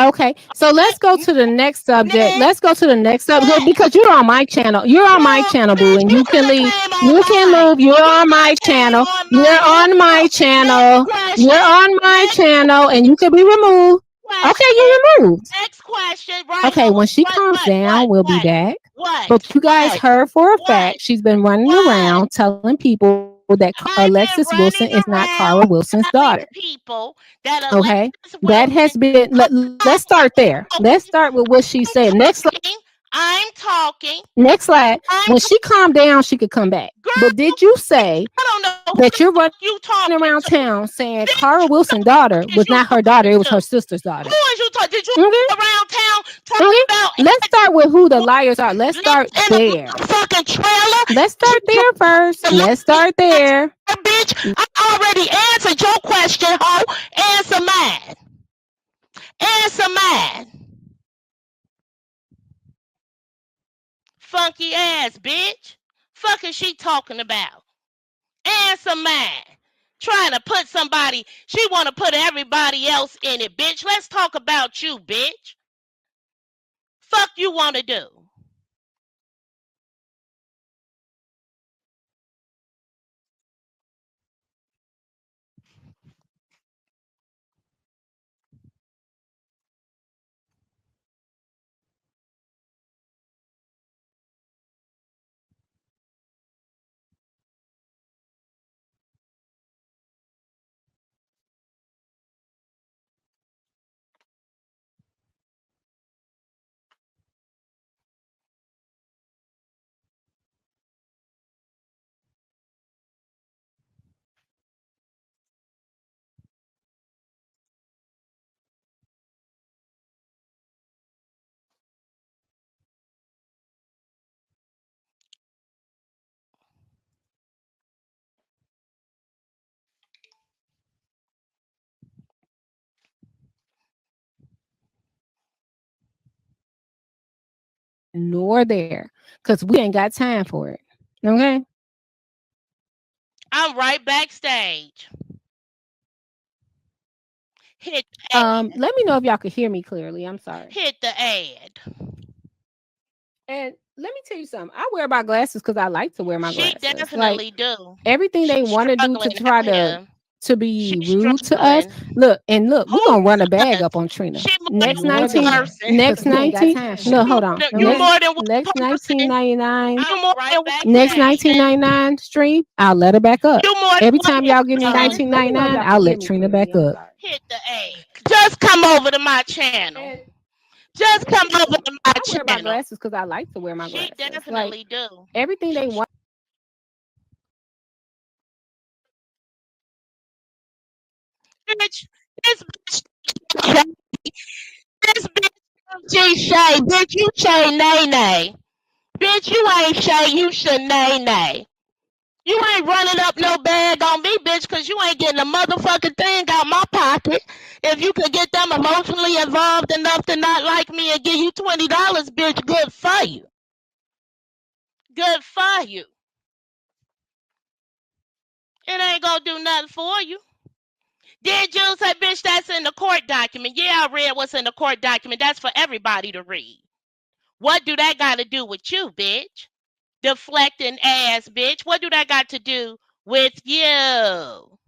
Okay, so let's go to the next subject. Next, Let's go to the next subject next. because you're on my channel. You're on my No, channel, boo, bitch, and you you could can have leave. came on You can mine. move. You're You on could my have came channel. on You're mine. on my Next channel. question. You're on my Next channel, and you can be removed. Okay, question. you're removed. Next question. Right Okay, on. when she What? calms What? What? down, we'll be What? back. What? But you guys What? heard for a What? fact she's been running What? around telling people that I've Alexis been Wilson running is not Cara around Wilson's daughter. telling people that Okay, Alexis that Wilson has been. Let's start there. Let's start with what she said. Next slide. talking. I'm talking. Next slide. I'm When she calmed down, she could come back. girl. But did you say I don't know who that the you're fuck running you around talking to. town saying Cara Bitch, Wilson's who the daughter fuck was is not you her daughter, it talking was her to? sister's daughter? Who is you talking? Did you Okay. go around town talking Okay. about Let's start with who the what liars are. Let's start lives in a there. motherfucking trailer? Let's She start there first. the Let's lucky start ass there. bitch. I already answered your question, ho. Answer mine. Answer mine. Funky ass bitch. Fuck is she talking about? Answer mine. Trying to put somebody, she want to put everybody else in it, bitch. Let's talk about you, bitch. Fuck you want to do? Nor there. Because we ain't got time for it. Okay. I'm right backstage. Hit the ad. Let me know if y'all could hear me clearly. I'm sorry. Hit the ad. And let me tell you something. I wear my glasses because I like to wear my She glasses. Like definitely do. everything they She's want to do to struggling try out here. to be She's rude to us. struggling. Look, we're Who gonna run a bag does? up on Trina. She more than Next one Nor 19, there. person. next Because we ain't got 19. time She for Look, it. hold more on. than, you Okay? more than one Next person. 19.99. You more than one Next person. 19.99 stream, I'll let her back up. You more than Every one time y'all give me person. Let me know if 19.99, y'all can I'll hear let me Trina clearly. back I'm up. sorry. Hit the ad. Just come over to my channel. And Just let me come tell you over something. to my I wear my channel. glasses because I like to wear my She glasses. Like definitely do. everything they want. Bitch, bitch, this bitch G Shay, bitch, you Shay Nay Nay. Bitch, you ain't Shay, you Shanae Nay. You ain't running up no bag on me, bitch, cause you ain't getting a motherfucking thing out my pocket. If you could get them emotionally involved enough to not like me and give you $20, bitch, good for you. Good for you. It ain't gonna do nothing for you. Did you say, bitch, that's in the court document? Yeah, I read what's in the court document. That's for everybody to read. What do that got to do with you, bitch? Deflecting ass, bitch. What do that got to do with you?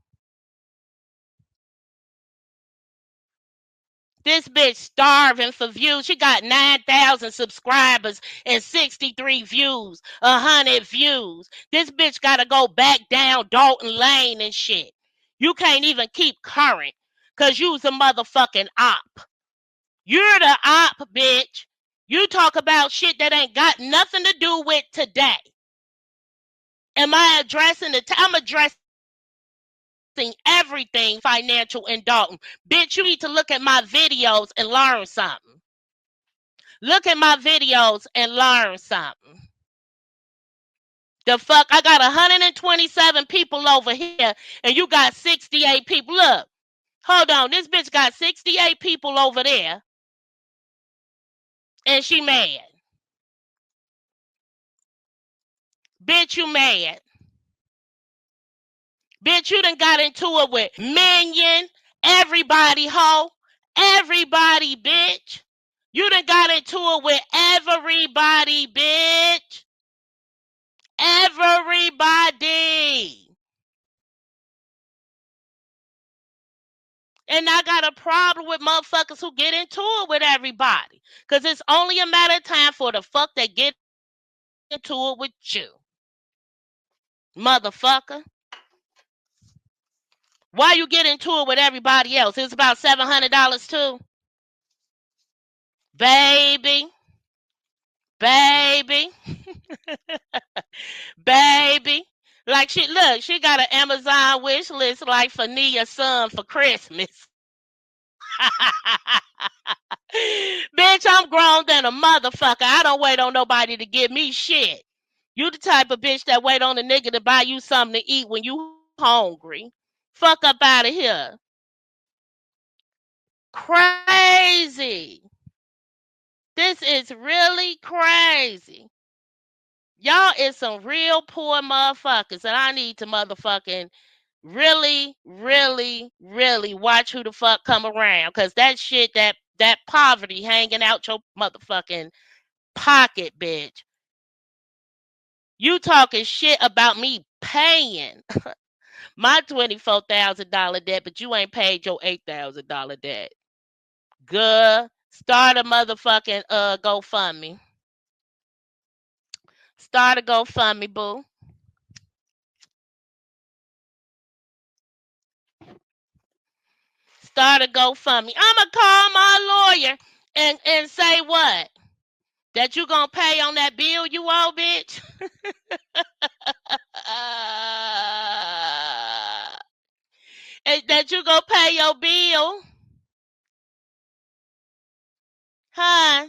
This bitch starving for views. She got 9,000 subscribers and 63 views, 100 views. This bitch got to go back down Dalton Lane and shit. You can't even keep current because you's a motherfucking op. You're the op, bitch. You talk about shit that ain't got nothing to do with today. Am I addressing I'm addressing everything financial in Dalton. Bitch, you need to look at my videos and learn something. Look at my videos and learn something. The fuck? I got 127 people over here and you got 68 people. Look, hold on. This bitch got 68 people over there and she mad. Bitch, you mad. Bitch, you done got into it with Minion, everybody, ho. Everybody, bitch. You done got into it with everybody, bitch. Everybody. And I got a problem with motherfuckers who get into it with everybody. Because it's only a matter of time for the fuck they get into it with you. Motherfucker. Why you get into it with everybody else? It's about $700 too. Baby. Baby, baby. Like she look, she got an Amazon wish list like for Nia's son for Christmas. Bitch, I'm grown than a motherfucker. I don't wait on nobody to give me shit. You the type of bitch that wait on a nigga to buy you something to eat when you hungry. Fuck up out of here. Crazy. This is really crazy. Y'all is some real poor motherfuckers, and I need to motherfucking really, really, really watch who the fuck come around, cause that shit, that poverty hanging out your motherfucking pocket, bitch. You talking shit about me paying my $24,000 debt, but you ain't paid your $8,000 debt. Good. Start a motherfucking GoFundMe. Start a GoFundMe, boo. Start a GoFundMe. I'ma call my lawyer and say what? That you gonna pay on that bill you owe, bitch? And that you gonna pay your bill? Huh?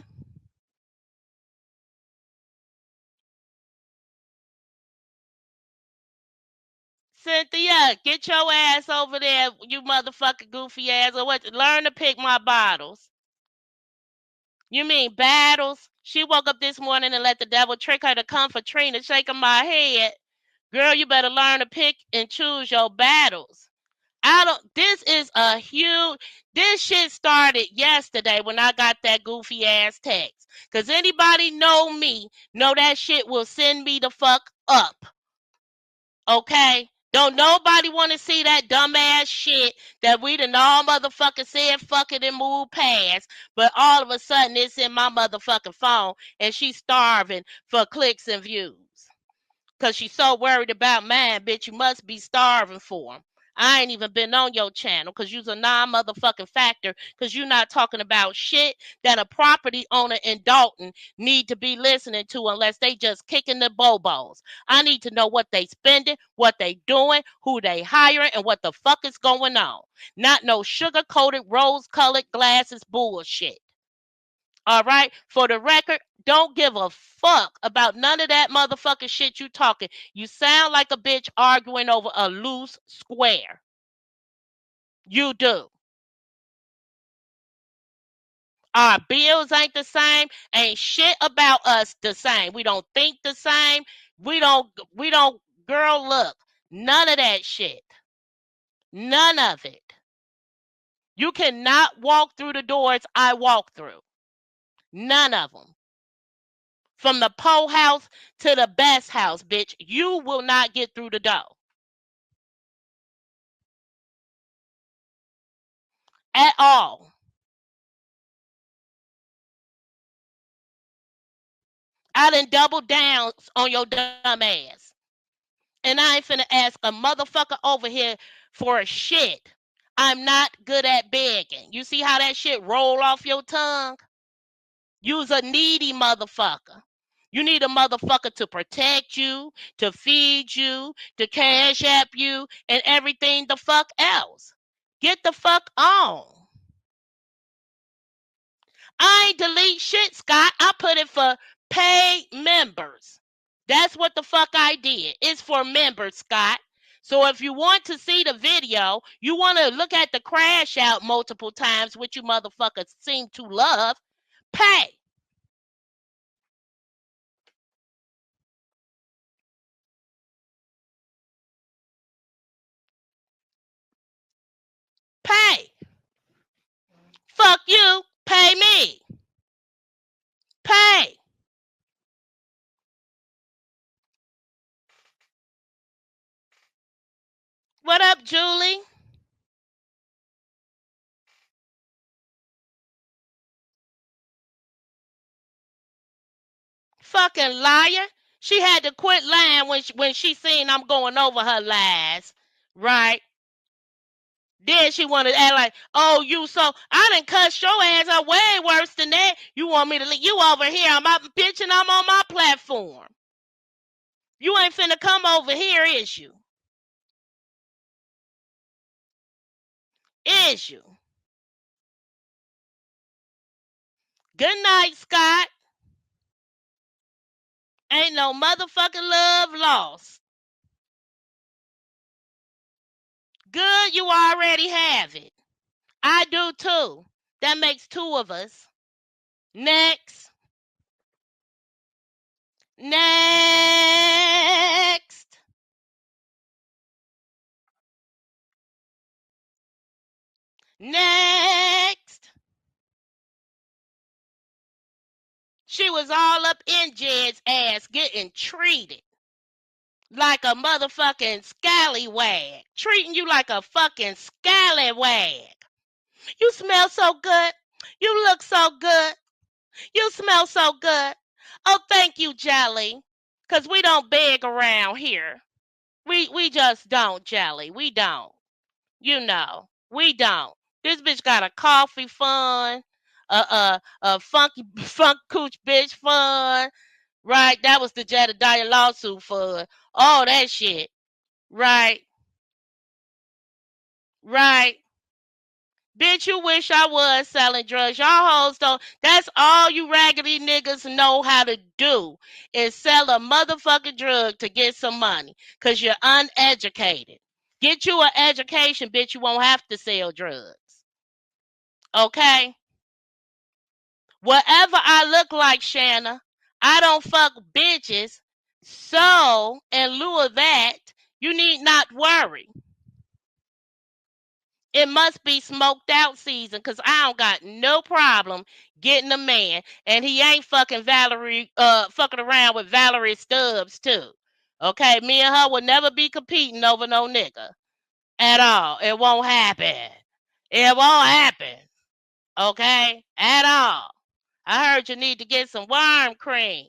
Cynthia, get your ass over there, you motherfucking goofy ass. Or what? Learn to pick my bottles. You mean battles? She woke up this morning and let the devil trick her to come for Trina, shaking my head. Girl, you better learn to pick and choose your battles. I don't. This is a huge. This shit started yesterday when I got that goofy ass text. Cause anybody know me, know that shit will send me the fuck up. Okay? Don't nobody want to see that dumbass shit that we done all motherfucking said fuck it and move past. But all of a sudden it's in my motherfucking phone and she's starving for clicks and views. Cause she's so worried about mine, bitch. You must be starving for them. I ain't even been on your channel because you's a non-motherfucking factor because you're not talking about shit that a property owner in Dalton need to be listening to unless they just kicking the bobos. I need to know what they spending, what they doing, who they hiring, and what the fuck is going on. Not no sugar-coated, rose-colored glasses bullshit. All right. For the record, don't give a fuck about none of that motherfucking shit you talking. You sound like a bitch arguing over a loose square. You do. Our bills ain't the same. Ain't shit about us the same. We don't think the same. We don't girl look. None of that shit. None of it. You cannot walk through the doors I walk through. None of them. From the po house to the best house, bitch. You will not get through the door at all. I done double down on your dumb ass. And I ain't finna ask a motherfucker over here for a shit. I'm not good at begging. You see how that shit roll off your tongue? You's a needy motherfucker. You need a motherfucker to protect you, to feed you, to cash app you, and everything the fuck else. Get the fuck on. I ain't delete shit, Scott. I put it for paid members. That's what the fuck I did. It's for members, Scott. So if you want to see the video, you want to look at the crash out multiple times, which you motherfuckers seem to love, pay. Pay. Fuck you. Pay me. Pay. What up, Julie? Fucking liar. She had to quit lying when she seen I'm going over her lies. Right? Then she wanted to act like, oh, you so I done cuss your ass out way worse than that. You want me to leave you over here? I'm out bitch and I'm on my platform. You ain't finna come over here, is you? Is you? Good night, Scott. Ain't no motherfucking love lost. Good, you already have it. I do too. That makes two of us. Next. Next. Next. She was all up in Jed's ass getting treated like a motherfucking scallywag. Treating you like a fucking scallywag. You smell so good. You look so good. You smell so good. Oh, thank you, Jelly. Because we don't beg around here. We just don't, Jelly. We don't. You know, we don't. This bitch got a coffee fund, a funky funk cooch bitch fund, right? That was the Jedediah lawsuit fund. All that shit, right? Right? Bitch, you wish I was selling drugs. Y'all hoes don't. That's all you raggedy niggas know how to do is sell a motherfucking drug to get some money. Cause you're uneducated. Get you an education, bitch. You won't have to sell drugs. Okay? Whatever I look like, Shanna, I don't fuck bitches. So, in lieu of that, you need not worry. It must be smoked out season because I don't got no problem getting a man. And he ain't fucking Valerie, fucking around with Valerie Stubbs, too. Okay? Me and her will never be competing over no nigga at all. It won't happen. It won't happen. Okay? At all. I heard you need to get some worm cream.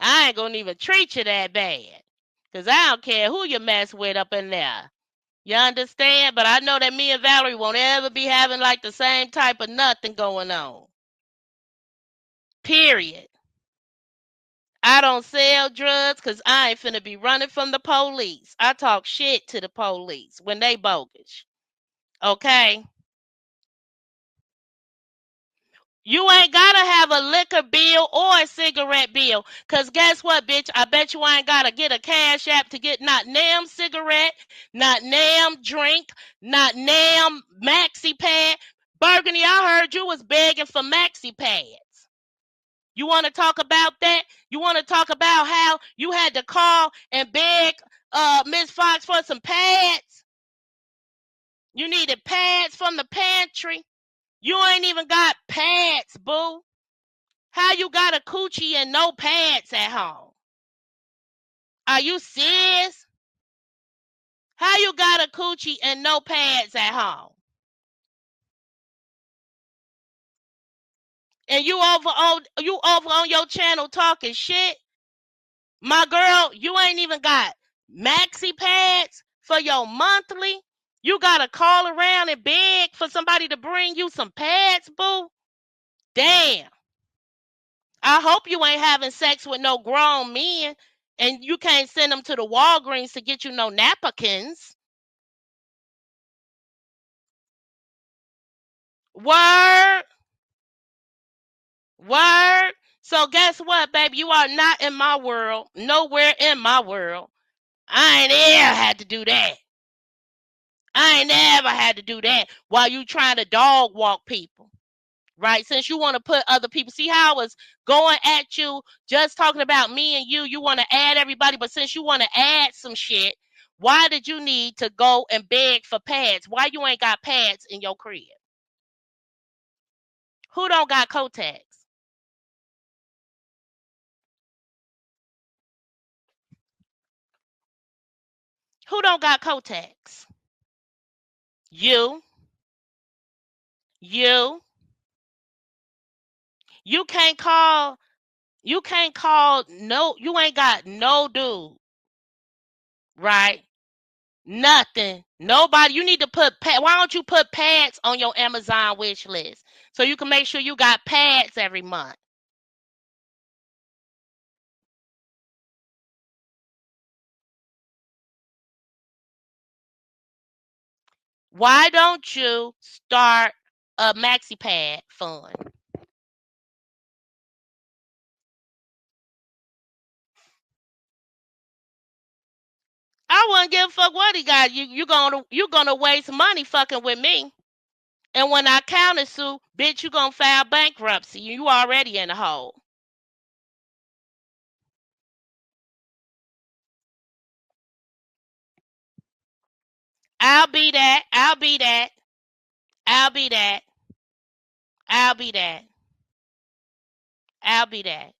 I ain't gonna even treat you that bad. Cause I don't care who you mess with up in there. You understand? But I know that me and Valerie won't ever be having like the same type of nothing going on. Period. I don't sell drugs because I ain't finna be running from the police. I talk shit to the police when they bogus. Okay? You ain't gotta have a liquor bill or a cigarette bill. Cause guess what, bitch? I bet you ain't gotta get a cash app to get not damn cigarette, not damn drink, not damn maxi pad. Burgundy, I heard you was begging for maxi pads. You want to talk about that? You want to talk about how you had to call and beg Miss Fox for some pads? You needed pads from the pantry. You ain't even got pads, boo. How you got a coochie and no pads at home? Are you serious? How you got a coochie and no pads at home? And you over on your channel talking shit? My girl, you ain't even got maxi pads for your monthly. You gotta call around and beg for somebody to bring you some pads, boo. Damn. I hope you ain't having sex with no grown men and you can't send them to the Walgreens to get you no napkins. Word, word. So guess what, baby? You are not in my world. Nowhere in my world. I ain't ever had to do that. I ain't never had to do that while you trying to dog walk people. Right? Since you want to put other people, see how I was going at you, just talking about me and you want to add everybody, but since you want to add some shit, why did you need to go and beg for pads? Why you ain't got pads in your crib? Who don't got Kotex? Who don't got Kotex? You, you, you can't call You can't call no. You ain't got no dude, right? Nothing. Nobody. You need to put. Why don't you put pads on your Amazon wish list so you can make sure you got pads every month? Why don't you start a maxi pad fund? I wouldn't give a fuck what he got. You gonna waste money fucking with me. And when I counter sue, bitch, you gonna file bankruptcy. You already in the hole. I'll be that. I'll be that. I'll be that. I'll be that. I'll be that.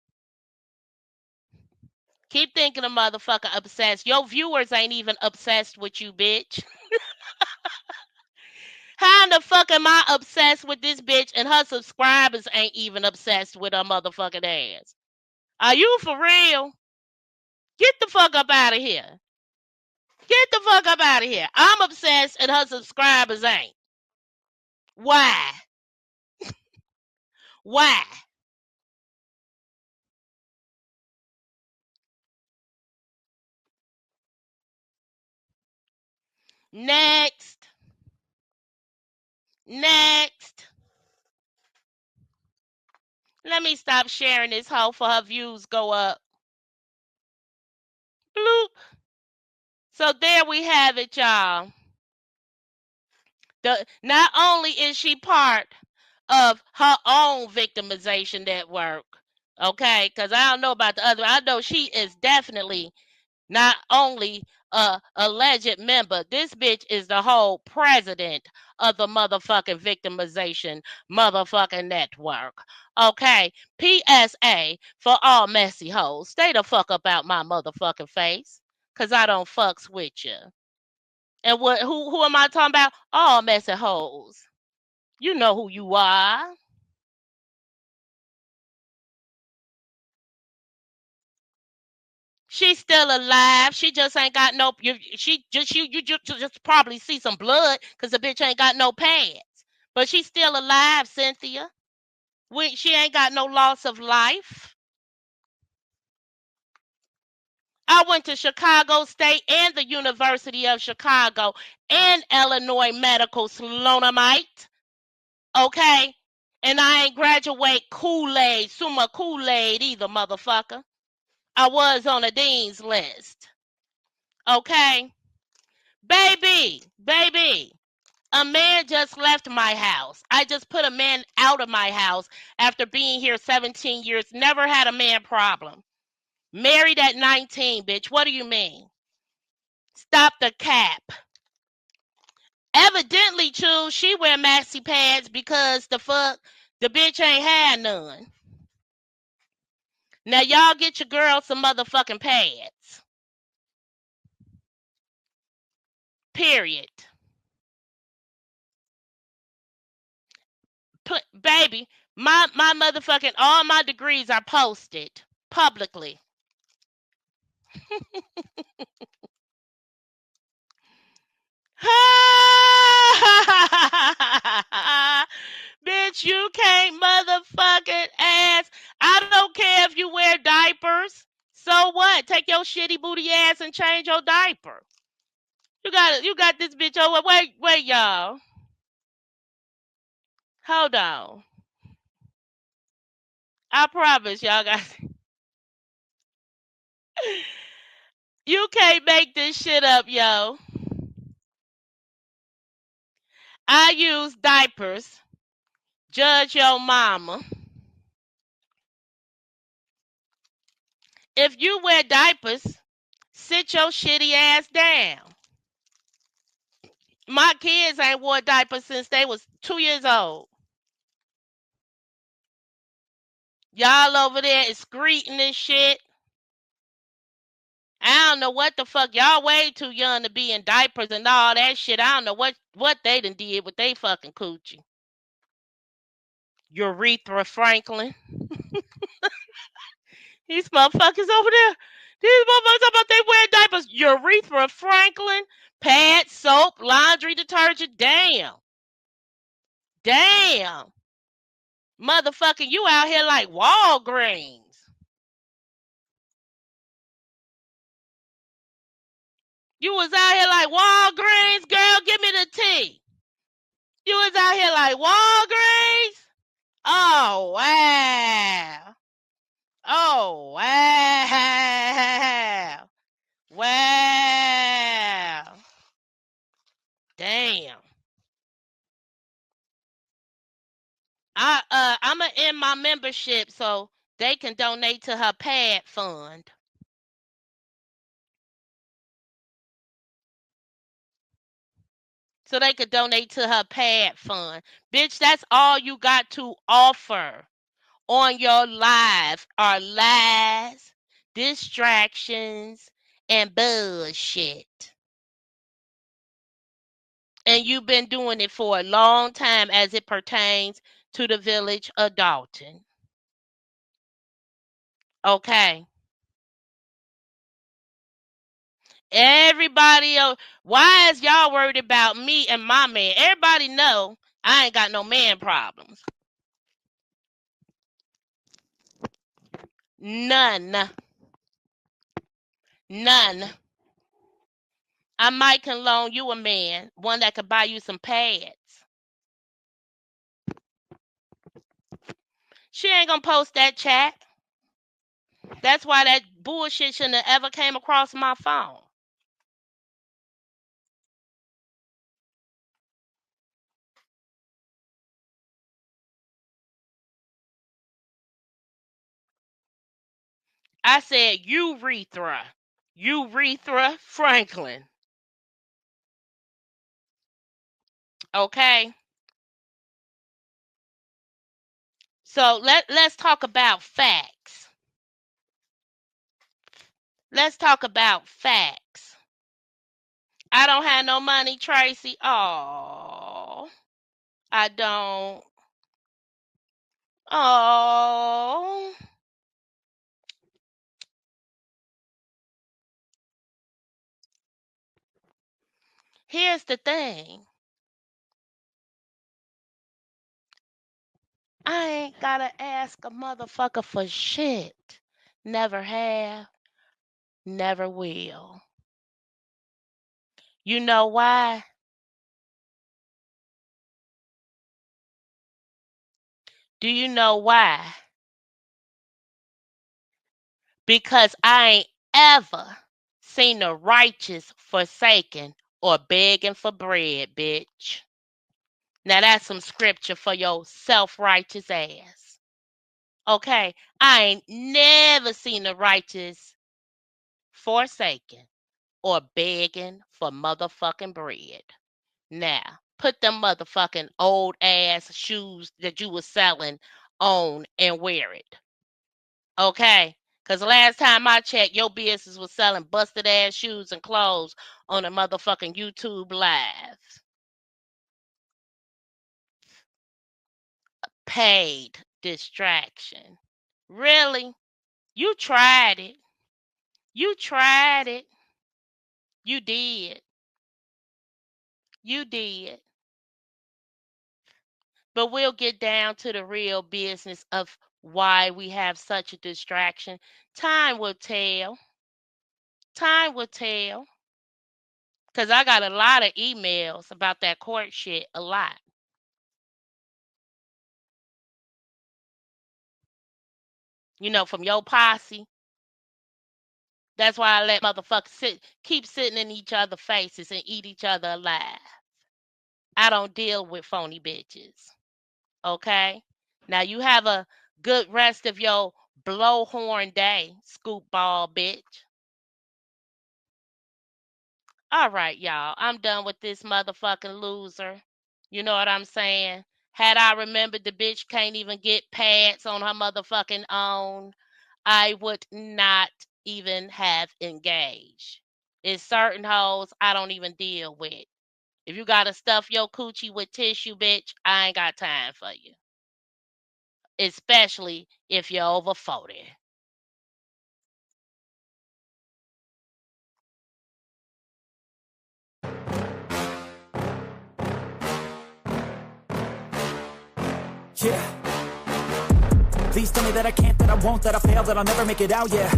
Keep thinking a motherfucker obsessed. Your viewers ain't even obsessed with you, bitch. How in the fuck am I obsessed with this bitch and her subscribers ain't even obsessed with her motherfucking ass? Are you for real? Get the fuck up out of here. Get the fuck up out of here. I'm obsessed and her subscribers ain't. Why? Why? Next. Next. Let me stop sharing this hoe for her views go up. Bloop. So there we have it, y'all. Not only is she part of her own victimization network, okay? Because I don't know about the other. I know she is definitely not only a alleged member. This bitch is the whole president of the motherfucking victimization motherfucking network. Okay? PSA for all messy hoes. Stay the fuck up out my motherfucking face. Cause I don't fucks with you. And who am I talking about? All messy hoes. You know who you are. She's still alive. She just ain't got no. You just probably see some blood because the bitch ain't got no pads. But she's still alive, Cynthia. She ain't got no loss of life. I went to Chicago State and the University of Chicago and Illinois Medical Sloanamite. Okay, and I ain't graduate Kool-Aid, summa Kool-Aid either, motherfucker. I was on a dean's list. Okay. Baby, a man just left my house. I just put a man out of my house after being here 17 years. Never had a man problem. Married at 19, bitch. What do you mean? Stop the cap. Evidently, Chew, she wear maxi pads because the fuck, the bitch ain't had none. Now, y'all get your girl some motherfucking pads. Period. Baby, my motherfucking all my degrees are posted publicly. Bitch, you can't motherfucking ass. I don't care if you wear diapers. So what? Take your shitty booty ass and change your diaper. You got this bitch over. Wait, y'all. Hold on. I promise y'all guys. You can't make this shit up, yo. I use diapers. Judge your mama. If you wear diapers, sit your shitty ass down. My kids ain't wore diapers since they was 2 years old. Y'all over there excreting and shit. I don't know what the fuck. Y'all way too young to be in diapers and all that shit. I don't know what they done did with they fucking coochie. Urethra Franklin. These motherfuckers over there. These motherfuckers talking about they wear diapers. Urethra Franklin, pad, soap, laundry detergent. Damn. Damn. Motherfucking you out here like Walgreens. You was out here like Walgreens, girl. Give me the tea. You was out here like Walgreens. Oh wow. Oh wow. Wow. Damn. I'ma end my membership so they can donate to her pad fund. So they could donate to her pad fund. Bitch, that's all you got to offer on your live are lies, distractions, and bullshit. And you've been doing it for a long time as it pertains to the village of Dalton. Okay. Everybody else, why is y'all worried about me and my man? Everybody know I ain't got no man problems. None. None. I might can loan you a man, one that could buy you some pads. She ain't gonna post that chat. That's why that bullshit shouldn't have ever came across my phone. I said urethra. Urethra Franklin. Okay? So let's talk about facts. Let's talk about facts. I don't have no money, Tracy. Oh, I don't. Oh, here's the thing. I ain't gotta ask a motherfucker for shit. Never have, never will. You know why? Do you know why? Because I ain't ever seen the righteous forsaken or begging for bread, bitch. Now that's some scripture for your self-righteous ass. Okay? I ain't never seen the righteous forsaken or begging for motherfucking bread. Now, put them motherfucking old ass shoes that you was selling on and wear it. Okay? Because last time I checked, your business was selling busted ass shoes and clothes on a motherfucking YouTube live. Paid distraction. Really? You tried it. You tried it. You did. You did. But we'll get down to the real business of why we have such a distraction. Time will tell. Time will tell. Because I got a lot of emails about that court shit. A lot. From your posse. That's why I let motherfuckers keep sitting in each other's faces and eat each other alive. I don't deal with phony bitches. Okay? Now you have a good rest of your blowhorn day, scoop ball bitch. All right, y'all. I'm done with this motherfucking loser. You know what I'm saying? Had I remembered the bitch can't even get pads on her motherfucking own, I would not even have engaged. It's certain hoes I don't even deal with. If you gotta stuff your coochie with tissue, bitch, I ain't got time for you. Especially if you're over 40. Yeah. Please tell me that I can't, that I won't, that I fail, that I'll never make it out, yeah.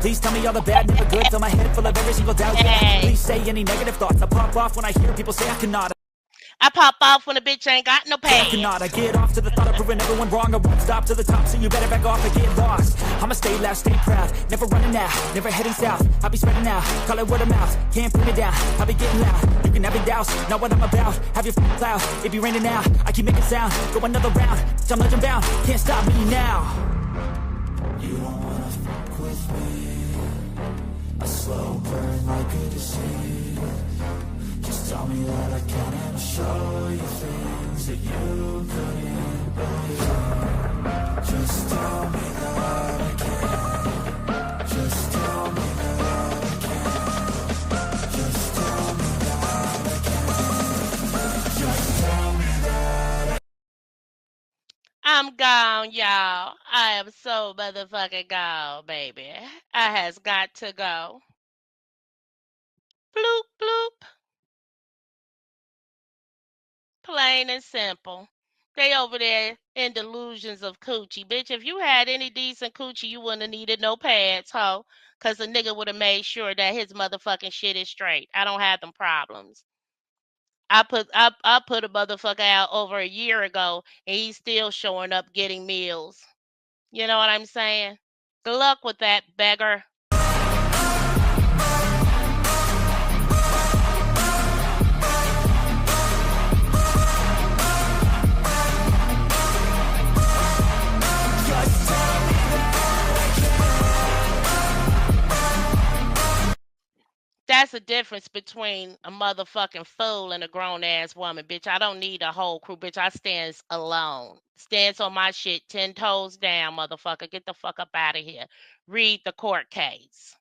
Please tell me all the bad, never good, fill my head full of every single doubt, yeah. Hey. Please say any negative thoughts, I pop off when I hear people say I cannot. I pop off when a bitch ain't got no I pants. cannot, I get off to the thought of proving everyone wrong. I won't stop to the top, so you better back off and get lost. I'ma stay loud, stay proud, never running out, never heading south. I'll be spreading out, call it word of mouth, can't put me down, I'll be getting loud. You can have your doubts, not what I'm about, have your cloud, it be raining now. I keep making sound, go another round, I'm legend bound, can't stop me now. You don't wanna fuck with me, a slow burn like a disease. Just tell me that I can and I'll show you things that you couldn't believe. Just tell me that I can. Just tell me that I can. Just tell me that I can. Just tell me that I'm gone, y'all. I am so motherfucking gone, baby. I has got to go. Bloop, bloop. Plain and simple. They over there in delusions of coochie. Bitch, if you had any decent coochie, you wouldn't have needed no pads, ho. Because the nigga would have made sure that his motherfucking shit is straight. I don't have them problems. I put a motherfucker out over a year ago and he's still showing up getting meals. You know what I'm saying? Good luck with that, beggar. That's the difference between a motherfucking fool and a grown ass woman, bitch. I don't need a whole crew, bitch. I stands alone. Stands on my shit 10 toes down, motherfucker. Get the fuck up out of here. Read the court case.